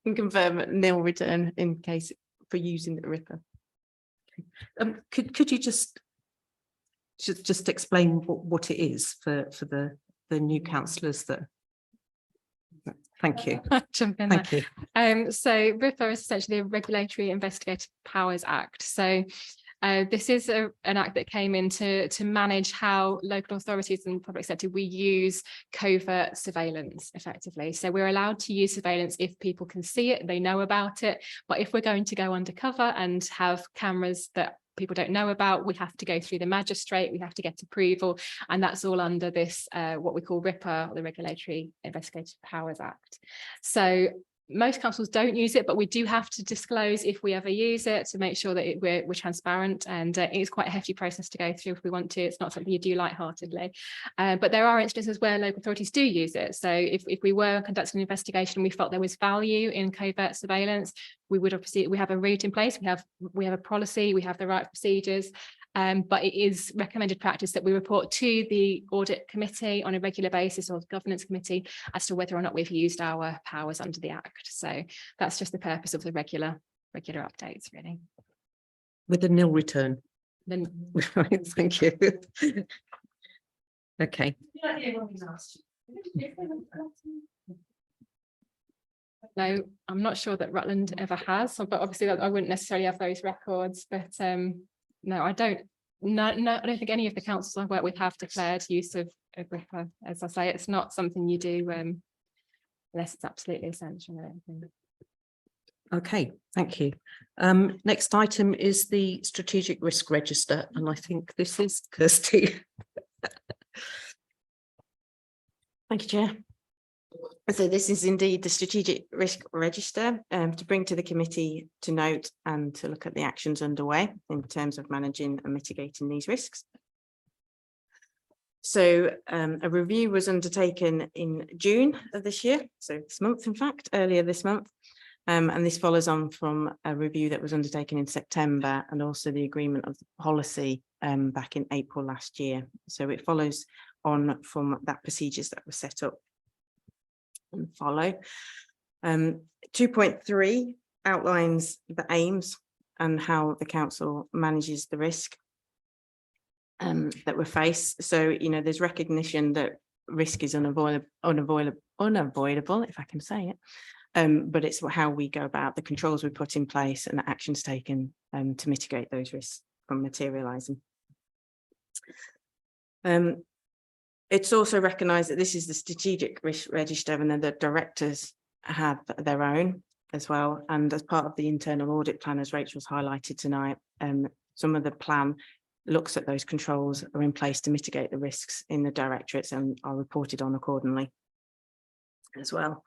Can confirm nil return in case for using the RIPA. Could you just explain what it is for the new councillors that? Thank you. Jump in Thank you. So RIPA is essentially a Regulatory Investigative Powers Act. So this is an act that came in to manage how local authorities and public sector we use covert surveillance effectively. So we're allowed to use surveillance if people can see it, they know about it. But if we're going to go undercover and have cameras that people don't know about, we have to go through the magistrate, we have to get approval, and that's all under this what we call RIPA, the Regulatory Investigative Powers Act. So most councils don't use it, but we do have to disclose if we ever use it to make sure that we're transparent, and it is quite a hefty process to go through if we want to. It's not something you do lightheartedly, but there are instances where local authorities do use it. So if we were conducting an investigation and we felt there was value in covert surveillance, we would obviously, we have a route in place, we have a policy, we have the right procedures. But it is recommended practice that we report to the audit committee on a regular basis, or the governance committee, as to whether or not we've used our powers under the Act. So that's just the purpose of the regular updates, really. With a nil return. Then Thank you. Okay. No, I'm not sure that Rutland ever has, but obviously I wouldn't necessarily have those records. But no, I don't. No, I don't think any of the councils I've worked with have declared use of RIPA. As I say, it's not something you do unless it's absolutely essential. I don't think. Okay, thank you. Next item is the Strategic Risk Register, and I think this is Kirsty. Thank you, Chair. So this is indeed the Strategic Risk Register to bring to the committee to note and to look at the actions underway in terms of managing and mitigating these risks. So a review was undertaken in June of this year, so this month, in fact, earlier this month. And this follows on from a review that was undertaken in September, and also the agreement of the policy back in April last year. So it follows on from that procedures that were set up and follow. 2.3 outlines the aims and how the council manages the risk that we face. So, you know, there's recognition that risk is unavoidable, if I can say it. But it's how we go about the controls we put in place and the actions taken to mitigate those risks from materialising. It's also recognised that this is the strategic risk register, and then the directors have their own as well. And as part of the internal audit plan, as Rachel's highlighted tonight, some of the plan looks at those controls are in place to mitigate the risks in the directorates and are reported on accordingly as well.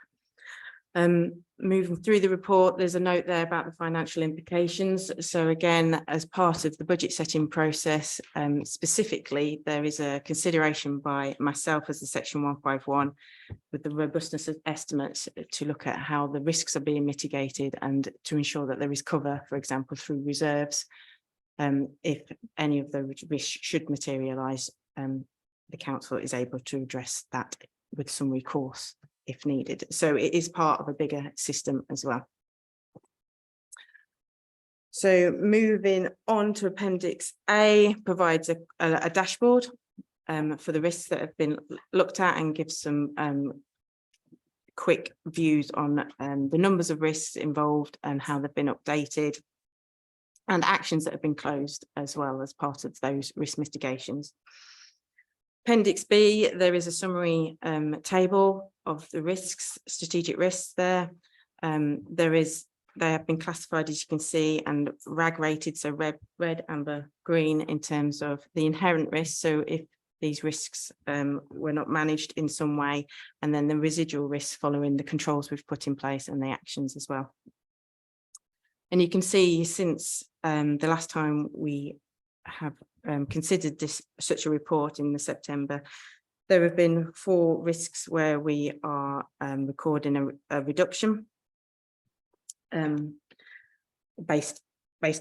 Moving through the report, there's a note there about the financial implications. So again, as part of the budget setting process, specifically, there is a consideration by myself as the section 151 with the robustness of estimates to look at how the risks are being mitigated and to ensure that there is cover, for example, through reserves. If any of the risks should materialise, the council is able to address that with some recourse if needed. So it is part of a bigger system as well. So moving on to Appendix A, provides a dashboard for the risks that have been looked at and gives some quick views on the numbers of risks involved and how they've been updated, and actions that have been closed as well as part of those risk mitigations. Appendix B, there is a summary table of the risks, strategic risks there. They have been classified, as you can see, and RAG rated, so red, amber, green in terms of the inherent risks. So if these risks were not managed in some way, and then the residual risks following the controls we've put in place and the actions as well. And you can see since the last time we have considered such a report in the September, there have been 4 risks where we are recording a reduction based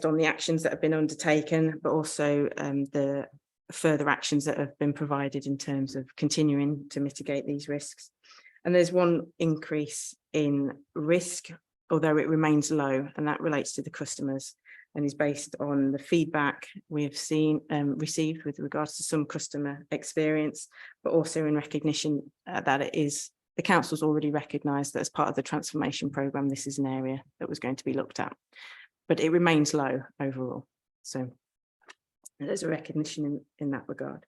on the actions that have been undertaken, but also the further actions that have been provided in terms of continuing to mitigate these risks. And there's one increase in risk, although it remains low, and that relates to the customers and is based on the feedback we have received with regards to some customer experience, but also in recognition that it is the council's already recognised that as part of the transformation programme, this is an area that was going to be looked at, but it remains low overall. So there's a recognition in that regard.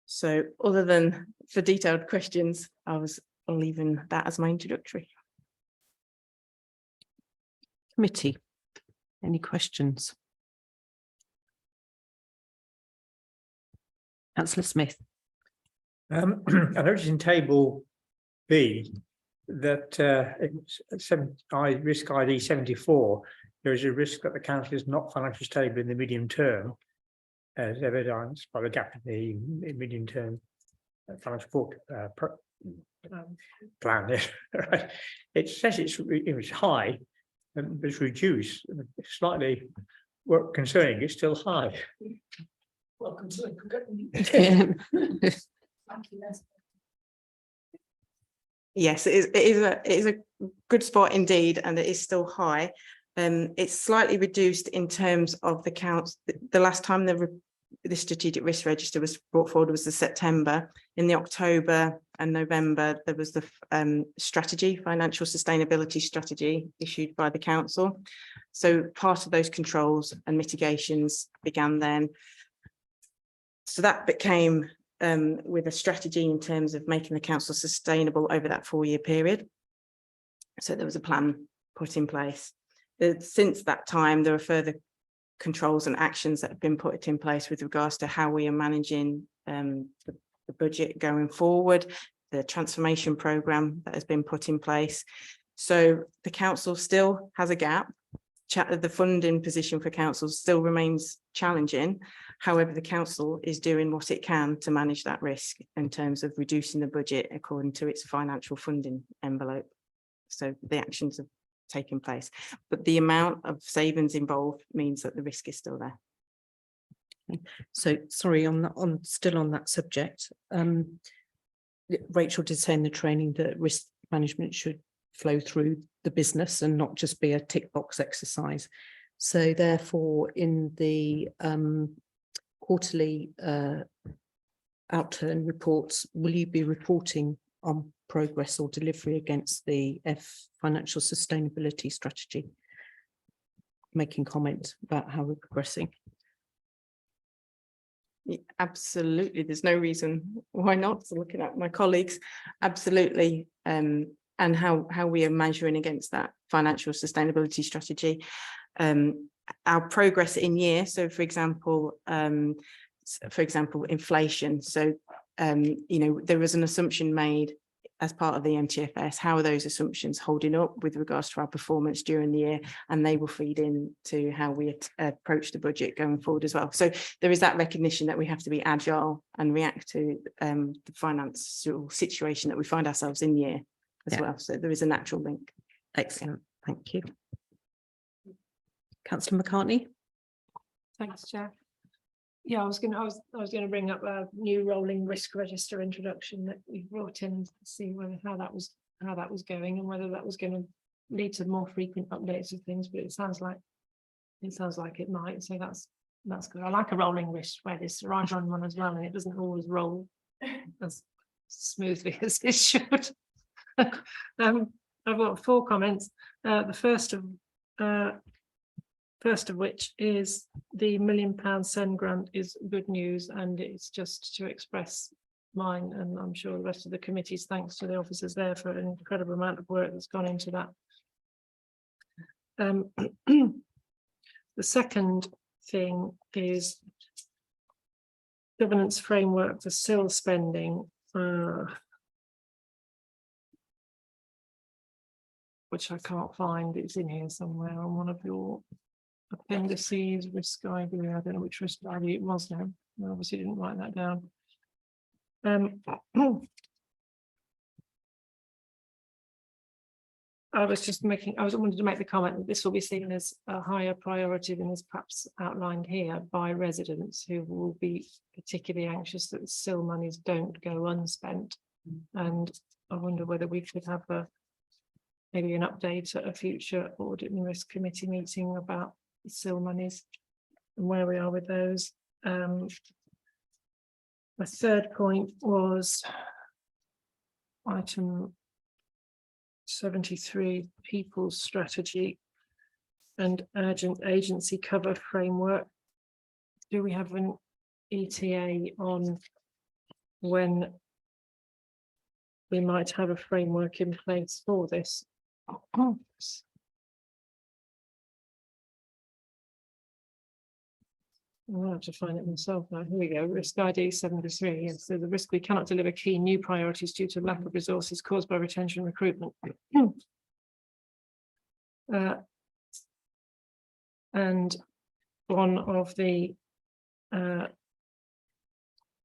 So other than for detailed questions, I was leaving that as my introductory. Committee, any questions? Councillor Smith. I noticed in table B that risk ID 74, there is a risk that the council is not financially stable in the medium term, as evidenced by the gap in the medium term financial plan. Right. It says it's high, but it's reduced. It's slightly concerning. It's still high. Welcome to it. Yes, it is a good spot indeed, and it is still high. It's slightly reduced in terms of the counts. The last time the strategic risk register was brought forward was the September. In the October and November, there was the financial sustainability strategy issued by the council. So part of those controls and mitigations began then. So that became with a strategy in terms of making the council sustainable over that 4-year period. So there was a plan put in place. Since that time, there are further controls and actions that have been put in place with regards to how we are managing the budget going forward, the transformation programme that has been put in place. So the council still has a gap. The funding position for council still remains challenging. However, the council is doing what it can to manage that risk in terms of reducing the budget according to its financial funding envelope. So the actions have taken place, but the amount of savings involved means that the risk is still there. So sorry, still on that subject, Rachel did say in the training that risk management should flow through the business and not just be a tick box exercise. So therefore, in the quarterly outturn reports, will you be reporting on progress or delivery against the financial sustainability strategy? Making comment about how we're progressing. Yeah, absolutely. There's no reason why not. So looking at my colleagues, absolutely. And how we are measuring against that financial sustainability strategy. Our progress in year. So for example, inflation. So, you know, there was an assumption made as part of the MTFS. How are those assumptions holding up with regards to our performance during the year? And they will feed in to how we approach the budget going forward as well. So there is that recognition that we have to be agile and react to the financial situation that we find ourselves in year as well. So there is a natural link. Excellent. Thank you. Councillor McCartney. Thanks, Chair. Yeah, I was going to bring up a new rolling risk register introduction that we brought in to see how that was going and whether that was going to lead to more frequent updates of things. But it sounds like it might. So that's good. I like a rolling risk register. I run one as well, and it doesn't always roll as smoothly as it should. I've got 4 comments. The first of which is the £1 million SEN grant is good news, and it's just to express mine and I'm sure the rest of the committee's thanks to the officers there for an incredible amount of work that's gone into that. The second thing is governance framework for SIL spending, which I can't find. It's in here somewhere on one of your appendices. Risk idea. I don't know which risk idea it was now. I obviously didn't write that down. I wanted to make the comment that this will be seen as a higher priority than is perhaps outlined here by residents who will be particularly anxious that SIL monies don't go unspent. And I wonder whether we could have maybe an update at a future audit and risk committee meeting about SIL monies and where we are with those. My third point was item 73, people's strategy and urgent agency cover framework. Do we have an ETA on when we might have a framework in place for this? I'll have to find it myself now. Here we go. Risk ID 73. Yes, so the risk we cannot deliver key new priorities due to lack of resources caused by retention recruitment. And one of the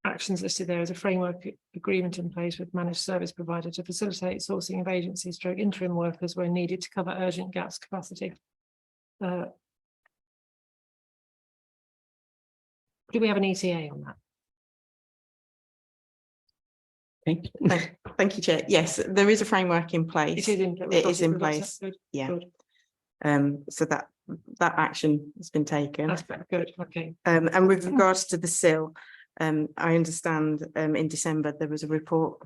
actions listed there is a framework agreement in place with managed service provider to facilitate sourcing of agency stroke interim workers where needed to cover urgent gaps capacity. Do we have an ETA on that? Okay. Thank you, Chair. Yes, there is a framework in place. It is in place. Good, yeah. Good. So that action has been taken. That's good. Okay. And with regards to the SIL, I understand in December there was a report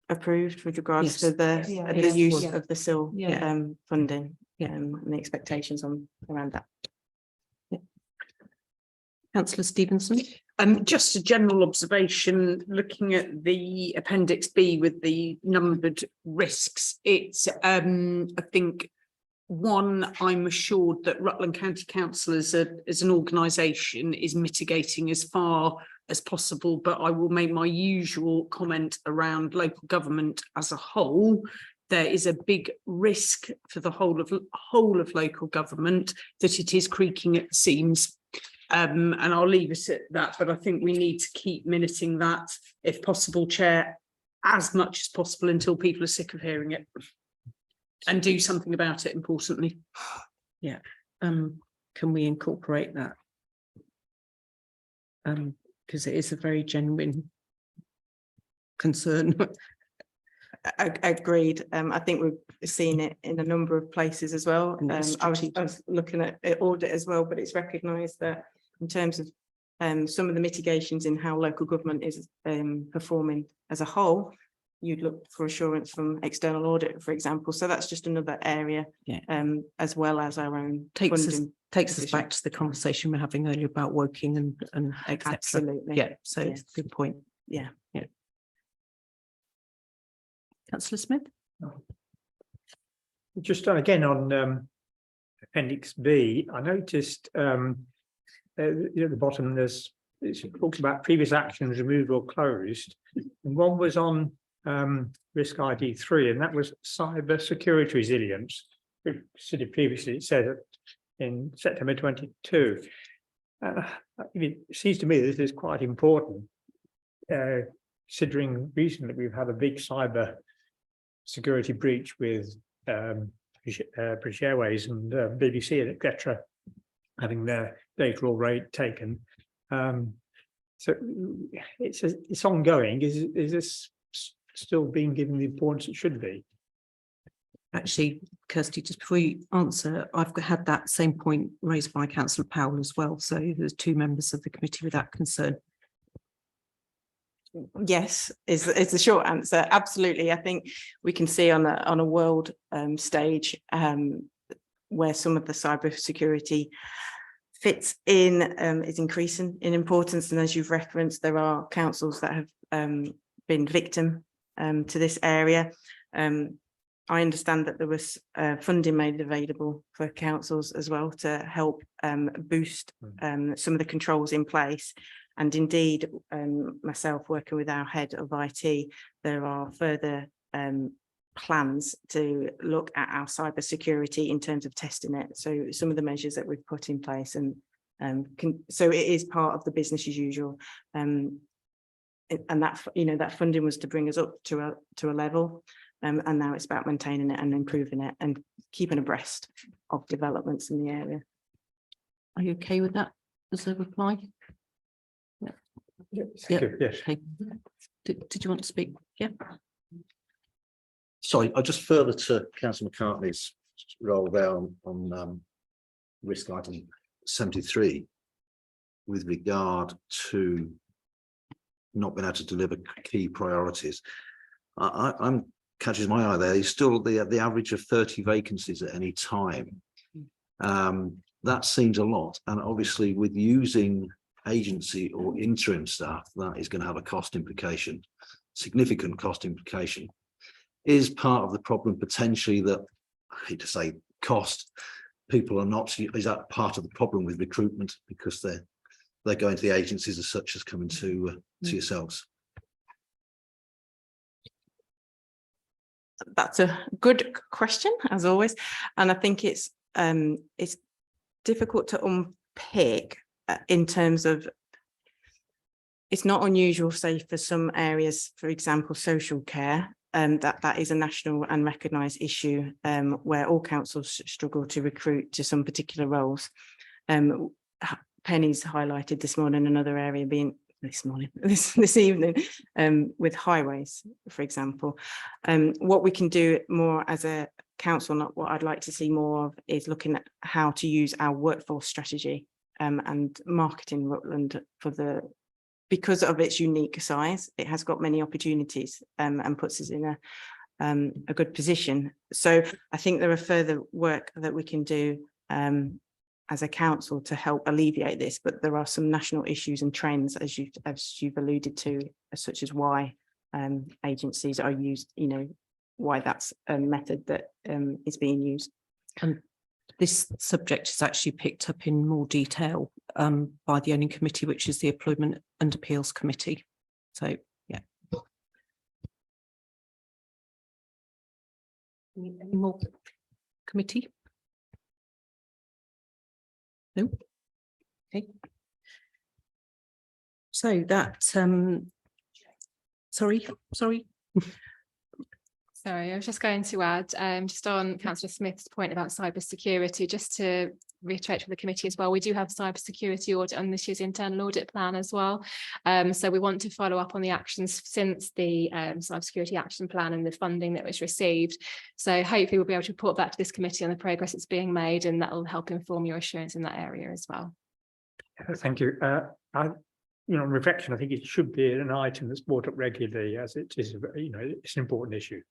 approved with regards to the use of the SIL funding and the expectations around that. Councillor Stevenson. Just a general observation, looking at the Appendix B with the numbered risks, it's I think I'm assured that Rutland County Council as an organisation is mitigating as far as possible, but I will make my usual comment around local government as a whole. There is a big risk for the whole of local government that it is creaking at the seams. And I'll leave it at that, but I think we need to keep minuting that, if possible, Chair, as much as possible until people are sick of hearing it and do something about it, importantly. Yeah. Can we incorporate that? Because it is a very genuine concern. Agreed. I think we've seen it in a number of places as well. I was looking at audit as well, but it's recognised that in terms of some of the mitigations in how local government is performing as a whole, you'd look for assurance from external audit, for example. So that's just another area, as well as our own Takes us funding. back to the conversation we were having earlier about working and et cetera. Absolutely. Yeah, so Yeah. it's a good point. Yeah. Councillor Smith? Just again on Appendix B, I noticed at the bottom it talks about previous actions removed or closed. And one was on risk ID 3, and that was cyber security resilience. Previously it said in September 22. It seems to me this is quite important, considering recently we've had a big cyber security breach with British Airways and BBC and etc. having their data all taken. So it's ongoing. Is this still being given the importance it should be? Actually, Kirsty, just before you answer, I've had that same point raised by Councillor Powell as well. So there's 2 members of the committee with that concern. Yes, is the short answer. Absolutely. I think we can see on a world stage where some of the cyber security fits in is increasing in importance. And as you've referenced, there are councils that have been victim to this area. I understand that there was funding made available for councils as well to help boost some of the controls in place. And indeed, myself working with our head of IT, there are further plans to look at our cyber security in terms of testing it. So some of the measures that we've put in place, and so it is part of the business as usual. And that, that funding was to bring us up to a level, and now it's about maintaining it and improving it and keeping abreast of developments in the area. Are you okay with that as a reply? Yes. Okay. Did you want to speak? Yeah. Sorry, I'll just further to Councillor McCartney's role there on risk item 73 with regard to not being able to deliver key priorities. I'm catches my eye there. It's still the average of 30 vacancies at any time. That seems a lot, and obviously with using agency or interim staff, that is going to have a cost implication, significant cost implication. Is part of the problem potentially that, I hate to say cost, people are not, is that part of the problem with recruitment because they're going to the agencies as such as coming to yourselves? That's a good question, as always, and I think it's difficult to unpick in terms of, it's not unusual, say, for some areas, for example, social care, that is a national and recognised issue where all councils struggle to recruit to some particular roles. Penny's highlighted this morning another area being this evening with highways, for example. What we can do more as a council, not what I'd like to see more of, is looking at how to use our workforce strategy and marketing Rutland because of its unique size. It has got many opportunities and puts us in a good position. So I think there are further work that we can do as a council to help alleviate this, but there are some national issues and trends, as you've alluded to, such as why agencies are used, why that's a method that is being used. And this subject is actually picked up in more detail by the owning committee, which is the Employment and Appeals Committee. So, yeah. Any more committee? No. Okay. So that, sorry. Sorry, I was just going to add, just on Councillor Smith's point about cybersecurity, just to reiterate for the committee as well, we do have cybersecurity audit on this year's internal audit plan as well. So we want to follow up on the actions since the cybersecurity action plan and the funding that was received. So hopefully we'll be able to report back to this committee on the progress that's being made, and that will help inform your assurance in that area as well. Thank you. On reflection, I think it should be an item that's brought up regularly, as it is, it's an important issue.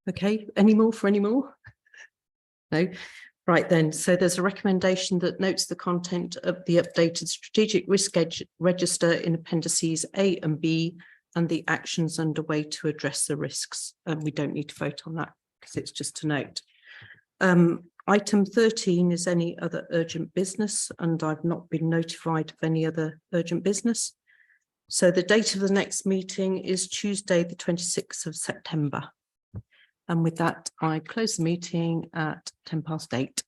Okay, any more for any more? No. Right then, so there's a recommendation that notes the content of the updated strategic risk register in appendices A and B and the actions underway to address the risks. And we don't need to vote on that because it's just a note. Item 13 is any other urgent business, and I've not been notified of any other urgent business. So the date of the next meeting is Tuesday, the 26th of September. And with that, I close the meeting at 8:10.